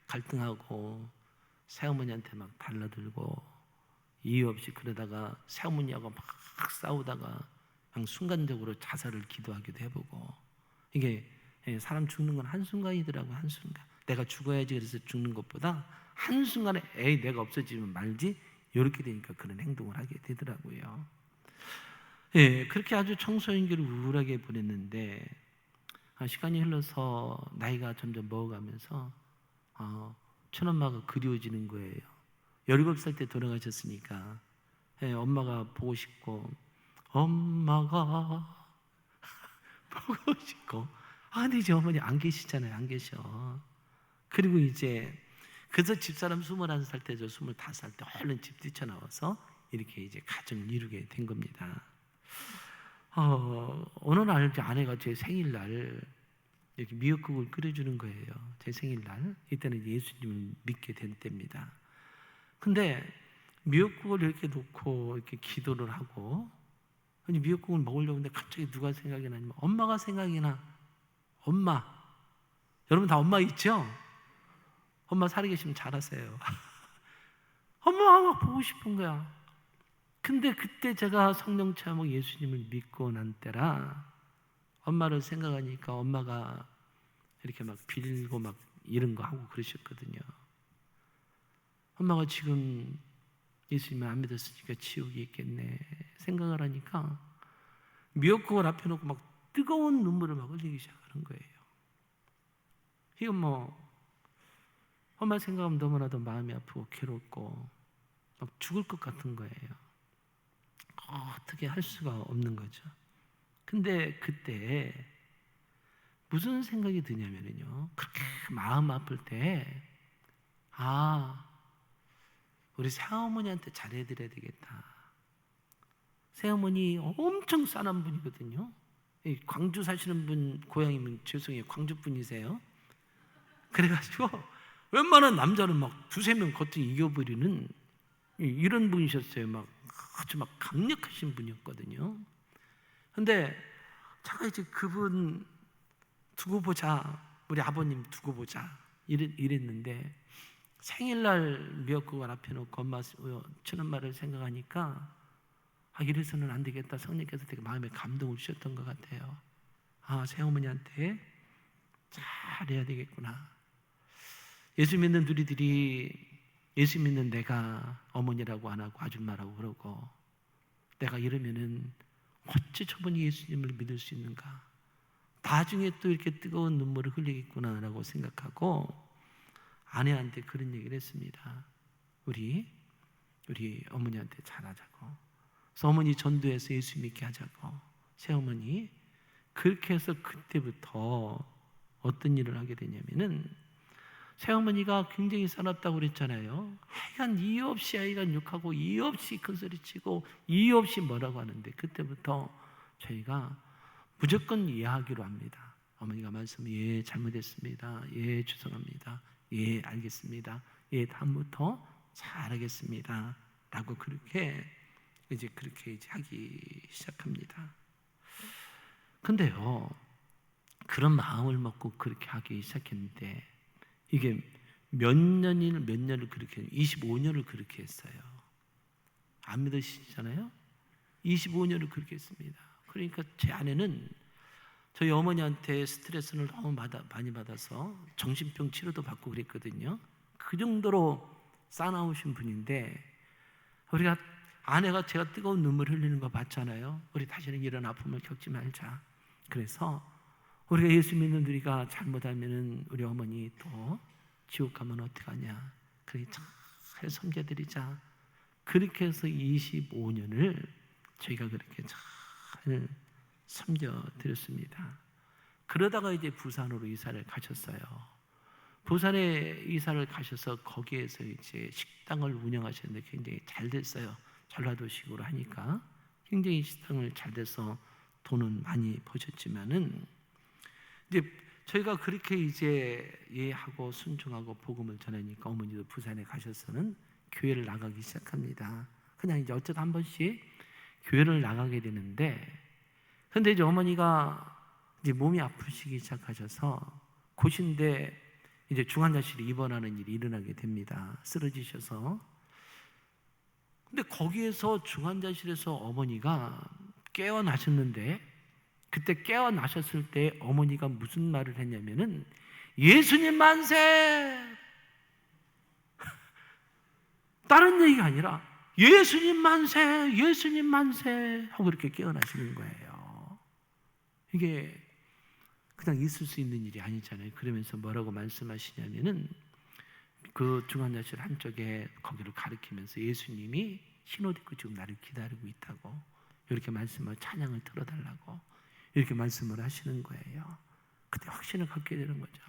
갈등하고 새어머니한테 막 달라들고 이유 없이 그러다가 새어머니하고 막 싸우다가 그냥 순간적으로 자살을 기도하기도 해보고. 이게 사람 죽는 건 한순간이더라고요. 한순간 내가 죽어야지 그래서 죽는 것보다 한순간에 내가 없어지면 말지 이렇게 되니까 그런 행동을 하게 되더라고요. 그렇게 아주 청소년기를 우울하게 보냈는데 시간이 흘러서 나이가 점점 먹어가면서 친엄마가 그리워지는 거예요. 17살 때 돌아가셨으니까 엄마가 보고 싶고 엄마가 보고 싶고 근데 이제 어머니 안 계시잖아요. 안 계셔. 그리고 이제 그래서 집사람 21살 때 저 25살 때 얼른 집 뛰쳐나와서 이렇게 이제 가정을 이루게 된 겁니다. 어느 날 이제 아내가 제 생일날 이렇게 미역국을 끓여주는 거예요. 제 생일날. 이때는 예수님을 믿게 된 때입니다. 근데 미역국을 이렇게 놓고 이렇게 기도를 하고 미역국을 먹으려고 하는데 갑자기 누가 생각이 나냐면 엄마가 생각이 나. 엄마. 여러분 다 엄마 있죠? 엄마 살아계시면 잘하세요. 엄마가 보고 싶은 거야. 근데 그때 제가 성령 체험하고 예수님을 믿고 난 때라 엄마를 생각하니까 엄마가 이렇게 막 빌고 막 이런 거 하고 그러셨거든요. 엄마가 지금 예수님을 안 믿었으니까 지옥이 있겠네 생각을 하니까 미역국을 앞에 놓고 막 뜨거운 눈물을 막 흘리기 시작하는 거예요. 이건 뭐 엄마 생각하면 너무나도 마음이 아프고 괴롭고 막 죽을 것 같은 거예요. 어떻게 할 수가 없는 거죠. 근데 그때 무슨 생각이 드냐면요. 그렇게 마음 아플 때 우리 새어머니한테 잘해드려야 되겠다. 새어머니 엄청 싸한 분이거든요. 광주 사시는 분 고향이면 죄송해요. 광주 분이세요? 그래가지고 웬만한 남자는 막 두세 명 거뜬히 이겨버리는 이런 분이셨어요. 막 아주 막 강력하신 분이었거든요. 근데 제가 이제 그분 두고 보자, 우리 아버님 두고 보자 이랬는데, 생일날 미역국을 앞에 놓고 엄마 주는 말을 생각하니까 이래서는 안 되겠다. 성령께서 되게 마음에 감동을 주셨던 것 같아요. 새어머니한테 잘해야 되겠구나. 예수 믿는 누리들이 예수 믿는 내가 어머니라고 안 하고 아줌마라고 그러고, 내가 이러면은 어찌 저분이 예수님을 믿을 수 있는가, 나중에 또 이렇게 뜨거운 눈물을 흘리겠구나라고 생각하고 아내한테 그런 얘기를 했습니다. 우리 어머니한테 잘하자고. 그래서 어머니 전도해서 예수 믿게 하자고. 새어머니 그렇게 해서 그때부터 어떤 일을 하게 되냐면은, 새어머니가 굉장히 살았다고 그랬잖아요. 하여간 이유 없이 아이가 욕하고 이유 없이 큰소리치고 이유 없이 뭐라고 하는데, 그때부터 저희가 무조건 이해하기로 합니다. 어머니가 말씀, 예 잘못했습니다, 예 죄송합니다, 예 알겠습니다, 예 다음부터 잘하겠습니다 라고 그렇게 이제 하기 시작합니다. 근데요, 그런 마음을 먹고 그렇게 하기 시작했는데, 이게 몇 년을 그렇게 25년을 그렇게 했어요. 안 믿으시잖아요? 25년을 그렇게 했습니다. 그러니까 제 아내는 저희 어머니한테 스트레스를 너무 많이 받아서 정신병 치료도 받고 그랬거든요. 그 정도로 싸나우신 분인데, 우리가 아내가 제가 뜨거운 눈물 흘리는 거 봤잖아요. 우리 다시는 이런 아픔을 겪지 말자. 그래서 우리가 예수 믿는 우리가 잘못하면은 우리 어머니 또 지옥 가면 어떡하냐, 그렇게 잘 섬겨드리자. 그렇게 해서 25년을 저희가 그렇게 잘 섬겨드렸습니다. 그러다가 이제 부산으로 이사를 가셨어요. 부산에 이사를 가셔서 거기에서 이제 식당을 운영하셨는데 굉장히 잘 됐어요. 전라도식으로 하니까 굉장히 식당을 잘 돼서 돈은 많이 버셨지만은, 이제 저희가 그렇게 이제 예하고 순종하고 복음을 전하니까 어머니도 부산에 가셔서는 교회를 나가기 시작합니다. 그냥 이제 어쩌다 한 번씩 교회를 나가게 되는데, 근데 이제 어머니가 이제 몸이 아프시기 시작하셔서 고신대 이제 중환자실에 입원하는 일이 일어나게 됩니다. 쓰러지셔서. 근데 거기에서 중환자실에서 어머니가 깨어나셨는데, 그때 깨어나셨을 때 어머니가 무슨 말을 했냐면은, 예수님 만세! 다른 얘기가 아니라 예수님 만세! 예수님 만세! 하고 이렇게 깨어나시는 거예요. 이게 그냥 있을 수 있는 일이 아니잖아요. 그러면서 뭐라고 말씀하시냐면은, 그 중환자실 한쪽에 거기를 가리키면서 예수님이 흰옷 입고 지금 나를 기다리고 있다고, 이렇게 말씀을, 찬양을 들어달라고 이렇게 말씀을 하시는 거예요. 그때 확신을 갖게 되는 거죠.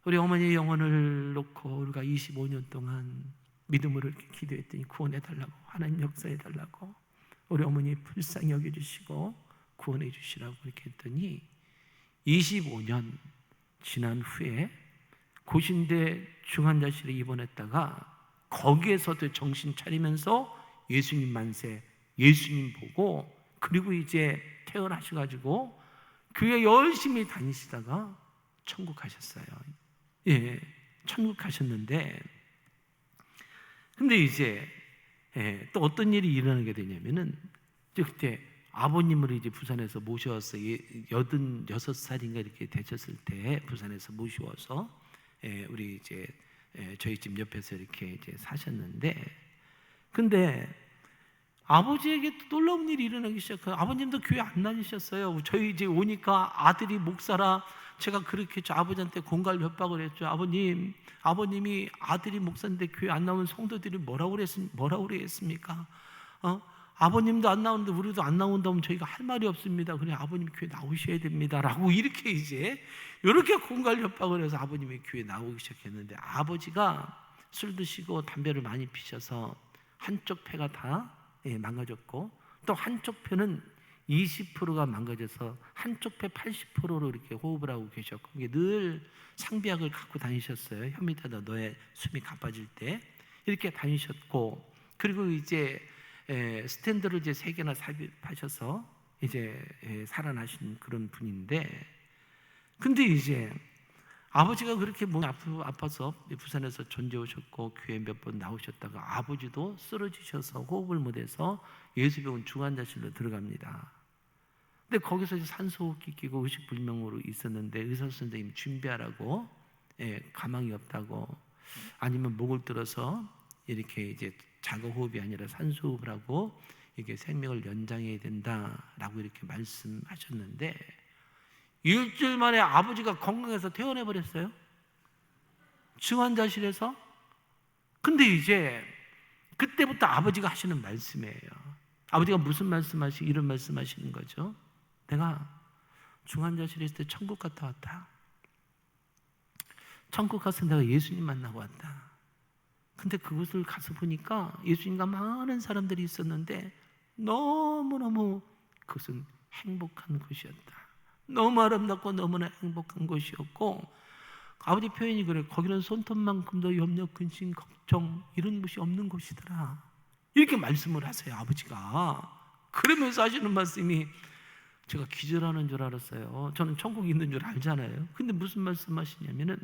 우리 어머니의 영혼을 놓고 우리가 25년 동안 믿음으로 이렇게 기도했더니 구원해달라고, 하나님 역사해달라고, 우리 어머니 불쌍히 여겨주시고 구원해 주시라고 이렇게 했더니, 25년 지난 후에 고신대 중환자실에 입원했다가 거기에서도 정신 차리면서 예수님 만세, 예수님 보고, 그리고 이제 퇴원하셔가지고 교회 열심히 다니시다가 천국 가셨어요. 예, 천국 가셨는데, 근데 이제 또 어떤 일이 일어나게 되냐면은, 그때 아버님을 이제 부산에서 모셔와서 86살인가 이렇게 되셨을 때 부산에서 모셔와서 우리 이제 저희 집 옆에서 이렇게 이제 사셨는데, 근데 아버지에게 또 놀라운 일이 일어나기 시작해요. 아버님도 교회 안 다니셨어요. 저희 이제 오니까 아들이 목사라, 제가 그렇게 아버지한테 공갈 협박을 했죠. 아버님이 아들이 목사인데 교회 안 나오는 성도들이 뭐라고 그랬습니까? 아버님도 안 나오는데 우리도 안 나온다면 저희가 할 말이 없습니다. 그래, 아버님 교회 나오셔야 됩니다 라고 이렇게 공갈 협박을 해서 아버님이 교회 나오기 시작했는데, 아버지가 술 드시고 담배를 많이 피셔서 한쪽 폐가 다 망가졌고, 또 한쪽 폐는 20%가 망가져서 한쪽 배 80%로 이렇게 호흡을 하고 계셨고, 이게 늘 상비약을 갖고 다니셨어요. 혀 밑에다 너의 숨이 가빠질 때 이렇게 다니셨고, 그리고 이제 스탠드를 이제 3개나 삽입하셔서 이제 살아나신 그런 분인데, 근데 이제 아버지가 그렇게 몸이 아파서 부산에서 전제 오셨고 교회 몇 번 나오셨다가 아버지도 쓰러지셔서 호흡을 못해서 예수병원 중환자실로 들어갑니다. 근데 거기서 이제 산소호흡기 끼고 의식불명으로 있었는데 의사 선생님 준비하라고, 가망이 없다고, 아니면 목을 들어서 이렇게 이제 자가호흡이 아니라 산소호흡을 하고 이게 생명을 연장해야 된다라고 이렇게 말씀하셨는데, 일주일 만에 아버지가 건강해서 퇴원해 버렸어요. 중환자실에서. 근데 이제 그때부터 아버지가 하시는 말씀이에요. 아버지가 무슨 말씀하시, 이런 말씀하시는 거죠. 내가 중환자실에 있을 때 천국 갔다 왔다. 천국 가서 내가 예수님 만나고 왔다. 근데 그곳을 가서 보니까 예수님과 많은 사람들이 있었는데 너무너무 그것은 행복한 곳이었다. 너무 아름답고 너무나 행복한 곳이었고, 아버지 표현이 그래요. 거기는 손톱만큼도 염려, 근심, 걱정 이런 것이 없는 곳이더라. 이렇게 말씀을 하세요, 아버지가. 그러면서 하시는 말씀이, 제가 기절하는 줄 알았어요. 저는 천국에 있는 줄 알잖아요. 근데 무슨 말씀하시냐면은,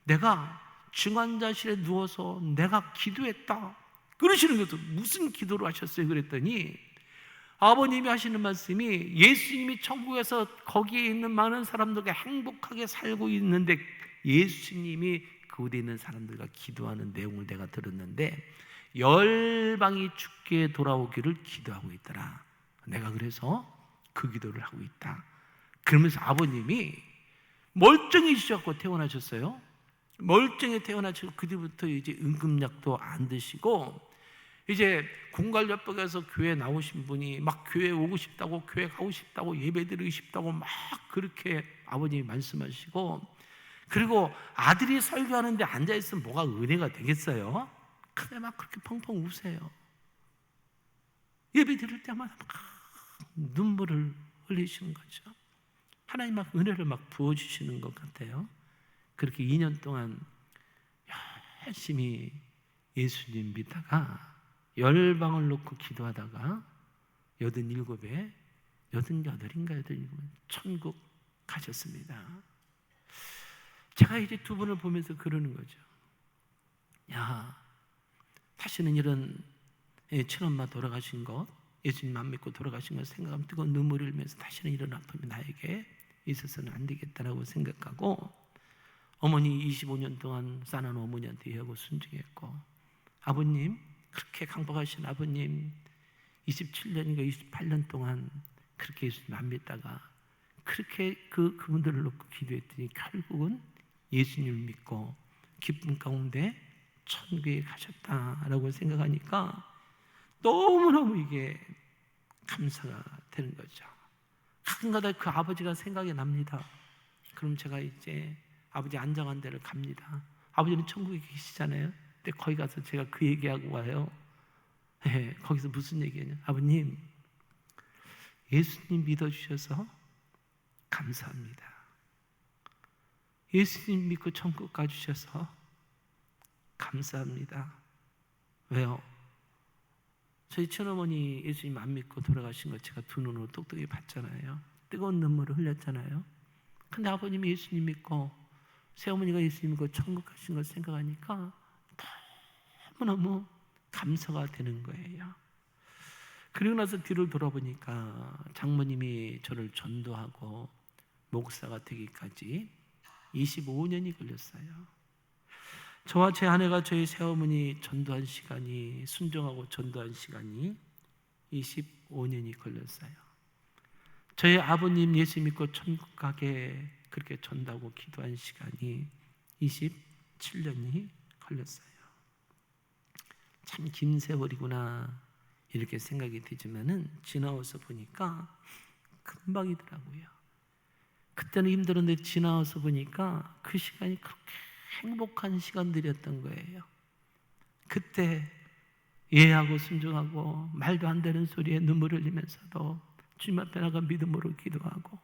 내가 중환자실에 누워서 내가 기도했다 그러시는 것도, 무슨 기도를 하셨어요 그랬더니, 아버님이 하시는 말씀이, 예수님이 천국에서 거기에 있는 많은 사람들과 행복하게 살고 있는데 예수님이 그곳에 있는 사람들과 기도하는 내용을 내가 들었는데, 열방이 주께 돌아오기를 기도하고 있더라. 내가 그래서 그 기도를 하고 있다. 그러면서 아버님이 멀쩡해지셨고 퇴원하셨어요. 멀쩡히 퇴원하시고 그 뒤부터 이제 응급약도 안 드시고, 이제 공갈협박에서 교회 나오신 분이 막 교회 오고 싶다고, 교회 가고 싶다고, 예배 드리고 싶다고 막 그렇게 아버님이 말씀하시고, 그리고 아들이 설교하는데 앉아있으면 뭐가 은혜가 되겠어요? 근데 막 그렇게 펑펑 우세요. 예배 드릴 때마다 막 눈물을 흘리시는 거죠. 하나님 막 은혜를 막 부어주시는 것 같아요. 그렇게 2년 동안 열심히 예수님 믿다가 열방을 놓고 기도하다가 87에 88인가 87에 천국 가셨습니다. 제가 이제 두 분을 보면서 그러는 거죠. 야, 다시는 이런 친엄마 돌아가신 것, 예수님 안 믿고 돌아가신 것 생각하면 뜨거운 눈물을 흘리면서 다시는 이런 아픔이 나에게 있어서는 안 되겠다라고 생각하고, 어머니 25년 동안 싸는 어머니한테 예하고 순종했고, 아버님 그렇게 강박하신 아버님 27년인가 28년 동안 그렇게 예수님 안 믿다가 그렇게 그분들을 놓고 기도했더니 결국은 예수님을 믿고 기쁨 가운데 천국에 가셨다라고 생각하니까 너무너무 이게 감사가 되는 거죠. 가끔가다 그 아버지가 생각이 납니다. 그럼 제가 이제 아버지 안정한 데를 갑니다. 아버지는 천국에 계시잖아요. 근데 거기 가서 제가 그 얘기하고 와요. 거기서 무슨 얘기냐면, 아버님 예수님 믿어주셔서 감사합니다. 예수님 믿고 천국 가주셔서 감사합니다. 왜요? 저희 친어머니 예수님 안 믿고 돌아가신 거 제가 두 눈으로 똑똑히 봤잖아요. 뜨거운 눈물을 흘렸잖아요. 근데 아버님이 예수님 믿고 새어머니가 예수님 믿고 천국 가신 걸 생각하니까 너무너무 감사가 되는 거예요. 그리고 나서 뒤를 돌아보니까 장모님이 저를 전도하고 목사가 되기까지 25년이 걸렸어요. 저와 제 아내가 저희 새어머니 전도한 시간이, 순종하고 전도한 시간이 25년이 걸렸어요. 저희 아버님 예수 믿고 천국 가게 그렇게 전도하고 기도한 시간이 27년이 걸렸어요. 참 긴 세월이구나 이렇게 생각이 되지만은 지나와서 보니까 금방이더라고요. 그때는 힘들었는데 지나와서 보니까 그 시간이 그렇게 행복한 시간들이었던 거예요. 그때 예하고 순종하고 말도 안 되는 소리에 눈물을 흘리면서도 주님 앞에 나가 믿음으로 기도하고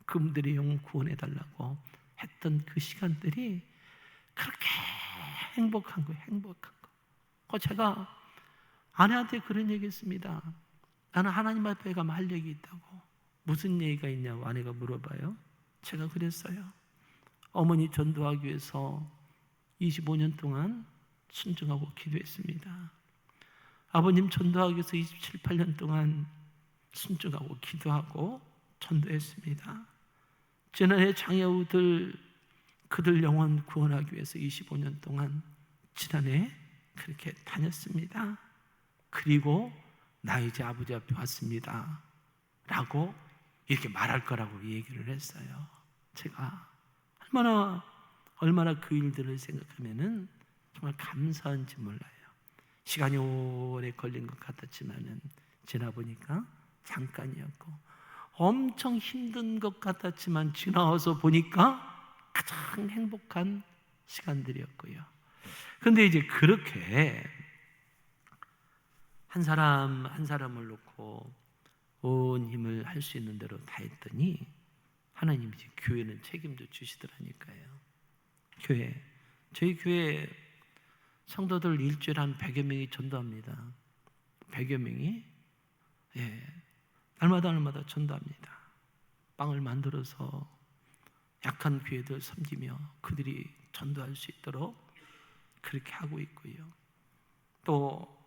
그분들의 영혼 구원해달라고 했던 그 시간들이 그렇게 행복한 거예요. 행복한 거. 제가 아내한테 그런 얘기 했습니다. 나는 하나님 앞에 가면 할 얘기 있다고. 무슨 얘기가 있냐고 아내가 물어봐요. 제가 그랬어요. 어머니 전도하기 위해서 25년 동안 순종하고 기도했습니다. 아버님 전도하기 위해서 27, 8년 동안 순종하고 기도하고 전도했습니다. 지난해 장애우들 그들 영혼 구원하기 위해서 25년 동안 지난해 그렇게 다녔습니다. 그리고 나 이제 아버지 앞에 왔습니다 라고 이렇게 말할 거라고 얘기를 했어요. 제가 얼마나 그 일들을 생각하면은 정말 감사한지 몰라요. 시간이 오래 걸린 것 같았지만은 지나보니까 잠깐이었고, 엄청 힘든 것 같았지만 지나와서 보니까 가장 행복한 시간들이었고요. 근데 이제 그렇게 한 사람 한 사람을 놓고 온 힘을 할 수 있는 대로 다 했더니 하나님이 이제 교회는 책임져 주시더라니까요. 저희 교회 성도들 일주일에 한 100여 명이 전도합니다. 100여 명이 날마다 전도합니다. 빵을 만들어서 약한 교회들 섬기며 그들이 전도할 수 있도록 그렇게 하고 있고요. 또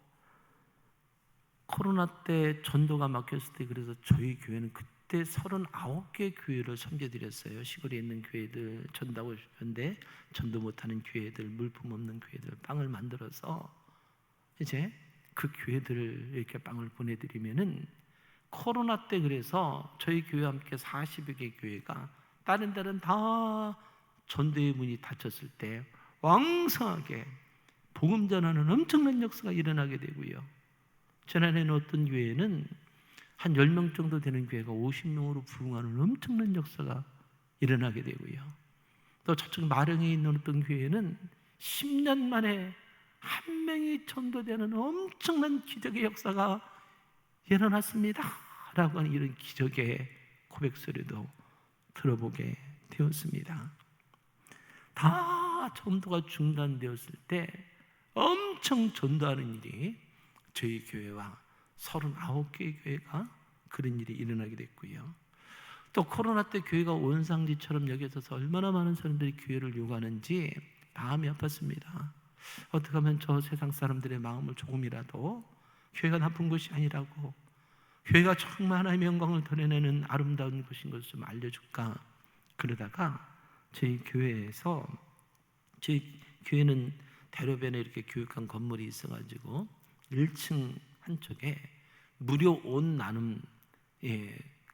코로나 때 전도가 막혔을 때 그래서 저희 교회는 그때 39개 교회를 섬겨드렸어요. 시골에 있는 교회들 전도하고 싶은데 전도 못하는 교회들, 물품 없는 교회들 빵을 만들어서 이제 그 교회들을 이렇게 빵을 보내드리면은 코로나 때 그래서 저희 교회와 함께 40여 개 교회가 다른 데는 다 전도의 문이 닫혔을 때 왕성하게 복음 전하는 엄청난 역사가 일어나게 되고요. 지난해는 어떤 교회는 한 10명 정도 되는 교회가 50명으로 부흥하는 엄청난 역사가 일어나게 되고요. 또 저쪽 마령에 있는 어떤 교회는 10년 만에 한 명이 전도되는 엄청난 기적의 역사가 일어났습니다 라고 하는 이런 기적의 고백소리도 들어보게 되었습니다. 다 전도가 중단되었을 때 엄청 전도하는 일이 저희 교회와 39개의 교회가 그런 일이 일어나게 됐고요. 또 코로나 때 교회가 온상지처럼 여겨져서 얼마나 많은 사람들이 교회를 요구하는지 마음이 아팠습니다. 어떻게 하면 저 세상 사람들의 마음을 조금이라도 교회가 나쁜 곳이 아니라고, 교회가 정말 하나님의 영광을 드러내는 아름다운 곳인 것을 좀 알려줄까. 그러다가 저희 교회에서, 저희 교회는 대로변에 이렇게 교육한 건물이 있어가지고 1층 한쪽에 무료 옷 나눔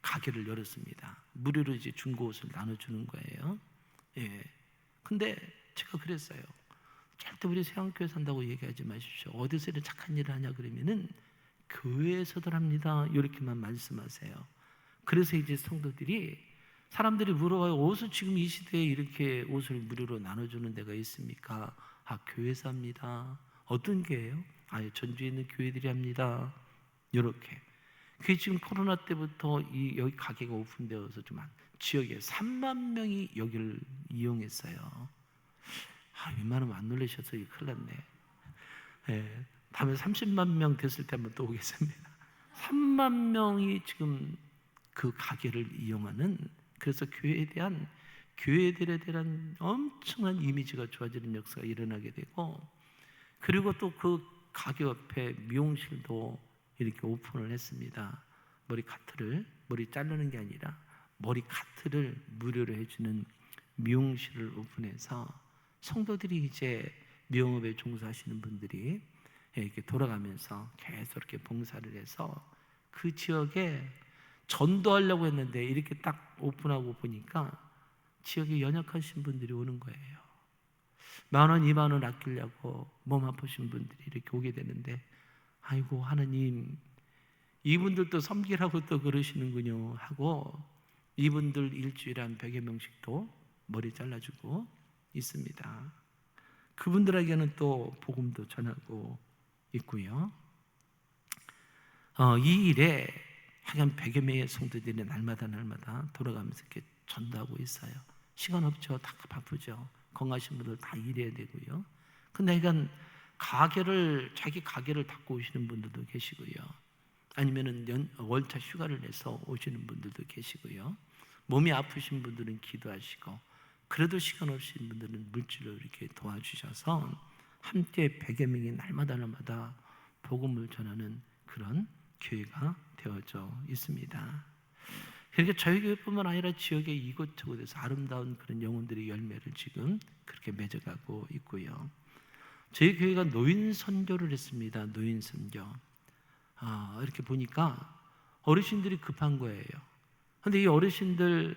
가게를 열었습니다. 무료로 이제 중고 옷을 나눠주는 거예요. 근데 제가 그랬어요. 절대 우리 세왕교회 산다고 얘기하지 마십시오. 어디서 이런 착한 일을 하냐 그러면은 교회에서들 합니다. 이렇게만 말씀하세요. 그래서 이제 성도들이, 사람들이 물어봐요. 옷을 지금 이 시대에 이렇게 옷을 무료로 나눠주는 데가 있습니까? 아, 교회에서 합니다. 어떤 교회예요? 전주에 있는 교회들이 합니다. 이렇게. 그게 지금 코로나 때부터 여기 가게가 오픈되어서 좀 지역에 3만 명이 여기를 이용했어요. 웬만하면 안 놀라셔서 큰일 났네. 다음에 30만 명 됐을 때 한번 또 오겠습니다. 3만 명이 지금 그 가게를 이용하는, 그래서 교회들에 대한 엄청난 이미지가 좋아지는 역사가 일어나게 되고, 그리고 또 그 가게 옆에 미용실도 이렇게 오픈을 했습니다. 머리 자르는 게 아니라 머리 카트를 무료로 해주는 미용실을 오픈해서 성도들이 이제 미용업에 종사하시는 분들이 이렇게 돌아가면서 계속 이렇게 봉사를 해서 그 지역에 전도하려고 했는데 이렇게 딱 오픈하고 보니까 지역에 연약하신 분들이 오는 거예요. 10,000원, 20,000원 아끼려고 몸 아프신 분들이 이렇게 오게 되는데, 아이고 하나님, 이분들도 섬기라고 또 그러시는군요 하고 이분들 일주일에 한 100여 명씩도 머리 잘라주고 있습니다. 그분들에게는 또 복음도 전하고 있고요. 이 일에 한 100여 명의 성도들이 날마다 돌아가면서 이렇게 전도하고 있어요. 시간 없죠. 다 바쁘죠. 건강하신 분들 다 일해야 되고요. 근데 이건 자기 가게를 닫고 오시는 분들도 계시고요. 아니면은 월차 휴가를 내서 오시는 분들도 계시고요. 몸이 아프신 분들은 기도하시고, 그래도 시간 없으신 분들은 물질로 이렇게 도와주셔서 함께 100여 명이 날마다 복음을 전하는 그런 교회가 되어져 있습니다. 그러니까 저희 교회뿐만 아니라 지역의 이곳저곳에서 아름다운 그런 영혼들의 열매를 지금 그렇게 맺어가고 있고요. 저희 교회가 노인 선교를 했습니다. 노인 선교. 이렇게 보니까 어르신들이 급한 거예요. 근데 이 어르신들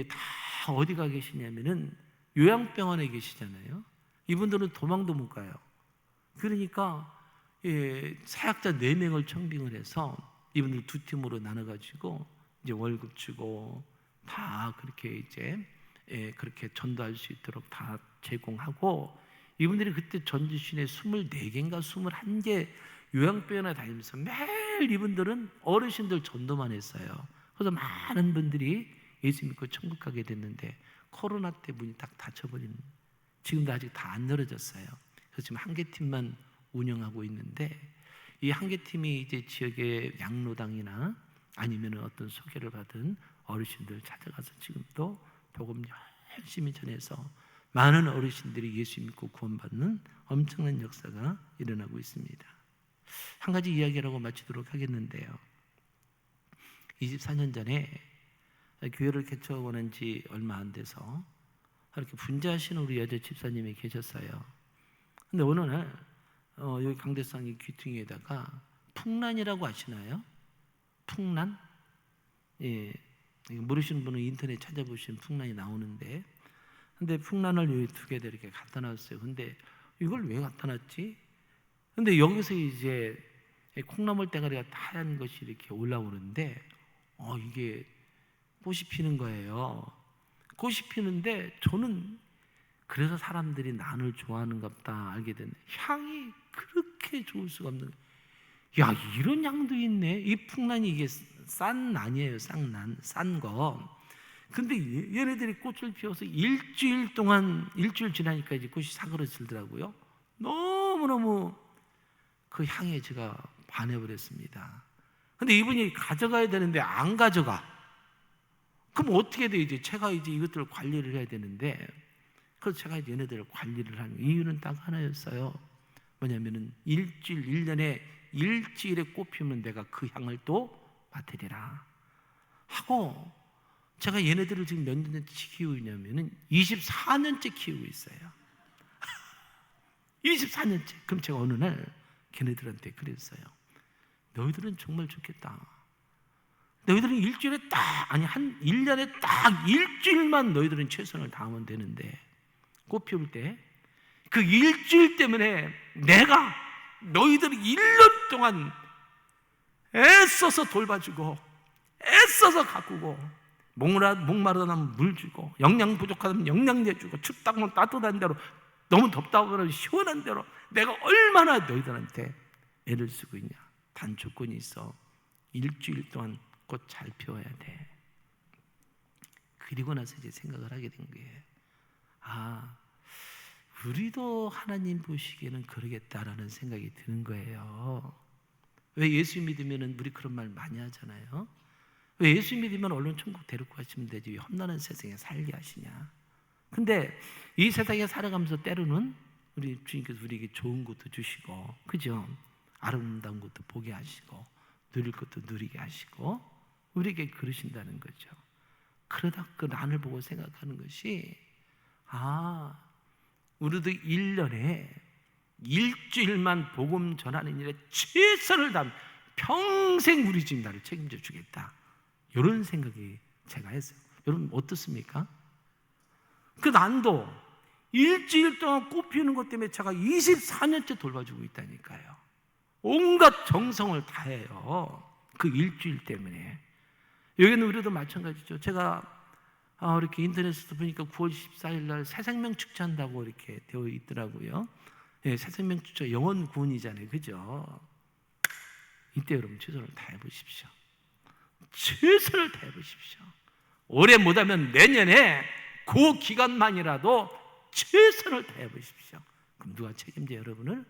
다 어디가 계시냐면은 요양병원에 계시잖아요. 이분들은 도망도 못 가요. 그러니까 사역자 4명을 청빙을 해서 이분들 2팀으로 나눠가지고 이제 월급 주고 다 그렇게 이제 그렇게 전도할 수 있도록 다 제공하고, 이분들이 그때 전주시내 24개인가 21개 요양병원에 다니면서 매일 이분들은 어르신들 전도만 했어요. 그래서 많은 분들이 예수 믿고 천국 가게 됐는데, 코로나 때 문이 딱 닫혀버린, 지금도 아직 다 안 열어졌어요. 그래서 지금 한 개 팀만 운영하고 있는데, 이 한 개 팀이 이제 지역의 양로당이나 아니면 어떤 소개를 받은 어르신들 찾아가서 지금 또 복음 열심히 전해서 많은 어르신들이 예수 믿고 구원받는 엄청난 역사가 일어나고 있습니다. 한 가지 이야기라고 마치도록 하겠는데요. 24년 전에 교회를 개척하고 난 지 얼마 안 돼서 이렇게 분주하시는 우리 여자 집사님이 계셨어요. 근데 어느 날 여기 강대상이 귀퉁이에다가 풍란이라고 아시나요? 풍란? 예, 모르시는 분은 인터넷 찾아보시면 풍란이 나오는데, 근데 풍란을 여기 2개 이렇게 갖다 놨어요. 근데 이걸 왜 갖다 놨지? 근데 여기서 이제 콩나물 대가리가 하얀 것이 이렇게 올라오는데, 이게 꽃이 피는 거예요. 꽃이 피는데 저는 그래서 사람들이 난을 좋아하는가 보다 알게 됐네. 향이 그렇게 좋을 수가 없는 거예요. 야, 이런 향도 있네. 이 풍란이 이게 싼 난이에요. 싼 거. 근데 얘네들이 꽃을 피워서 일주일 지나니까 이제 꽃이 사그러들더라고요. 너무너무 그 향에 제가 반해버렸습니다. 근데 이분이 가져가야 되는데 안 가져가. 그럼 어떻게 돼? 이제 제가 이제 이것들을 관리를 해야 되는데, 그래서 제가 이제 얘네들을 관리를 하는 이유는 딱 하나였어요. 뭐냐면은 1년에 일주일에 꽃 피우면 내가 그 향을 또 맡으리라 하고, 제가 얘네들을 지금 몇 년째 키우고 있냐면은 24년째 키우고 있어요. 24년째. 그럼 제가 어느 날 걔네들한테 그랬어요. 너희들은 정말 좋겠다. 너희들은 일주일에 한 1년에 딱 일주일만 너희들은 최선을 다하면 되는데, 꽃 피울 때 그 일주일 때문에 내가 너희들을 1년 동안 애써서 돌봐주고, 애써서 가꾸고, 목마르다면 물 주고, 영양 부족하다면 영양제 주고, 춥다면 따뜻한 대로, 너무 덥다면 시원한 대로 내가 얼마나 너희들한테 애를 쓰고 있냐. 단 조건이 있어. 일주일 동안 꽃 잘 피워야 돼. 그리고 나서 이제 생각을 하게 된 거예요. 우리도 하나님 보시기에는 그러겠다라는 생각이 드는 거예요. 왜 예수 믿으면 우리 그런 말 많이 하잖아요. 왜 예수 믿으면 얼른 천국 데리고 가시면 되지, 왜 험난한 세상에 살게 하시냐. 근데 이 세상에 살아가면서 때로는 우리 주님께서 우리에게 좋은 것도 주시고, 그죠? 아름다운 것도 보게 하시고, 누릴 것도 누리게 하시고, 우리에게 그러신다는 거죠. 그러다 그 난을 보고 생각하는 것이, 우리도 1년에 일주일만 복음 전하는 일에 최선을 다하면 평생 우리 집 나를 책임져 주겠다, 이런 생각이 제가 했어요. 여러분 어떻습니까? 그 난도 일주일 동안 꽃 피우는 것 때문에 제가 24년째 돌봐주고 있다니까요. 온갖 정성을 다해요. 그 일주일 때문에. 여기는 우리도 마찬가지죠. 제가 이렇게 인터넷에서 보니까 9월 14일 날 새생명 축제한다고 이렇게 되어 있더라고요. 새생명 축제 영혼 구원이잖아요, 그죠? 이때 여러분 최선을 다해 보십시오. 최선을 다해 보십시오. 올해 못하면 내년에 그 기간만이라도 최선을 다해 보십시오. 그럼 누가 책임져 여러분을?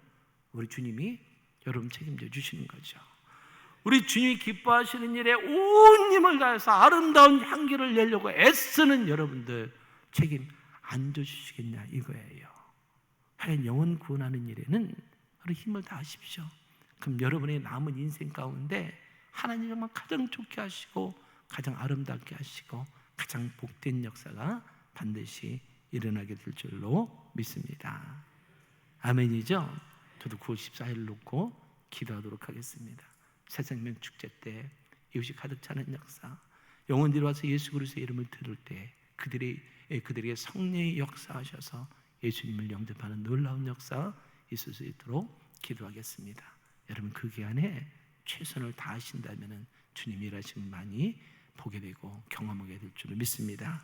우리 주님이 여러분 책임져 주시는 거죠. 우리 주님이 기뻐하시는 일에 온 힘을 다해서 아름다운 향기를 내려고 애쓰는 여러분들 책임 안 져주시겠냐 이거예요. 하여간 영혼 구원하는 일에는 바로 힘을 다하십시오. 그럼 여러분의 남은 인생 가운데 하나님 정말 가장 좋게 하시고 가장 아름답게 하시고 가장 복된 역사가 반드시 일어나게 될 줄로 믿습니다. 아멘이죠? 저도 9월 14일 놓고 기도하도록 하겠습니다. 새생명 축제 때 이웃이 가득 차는 역사, 영혼들이 와서 예수 그리스도의 이름을 들을 때 그들에게 성령의 역사하셔서 예수님을 영접하는 놀라운 역사 있을 수 있도록 기도하겠습니다. 여러분 그 기간에 최선을 다하신다면 주님 일하심을 많이 보게 되고 경험하게 될 줄 믿습니다.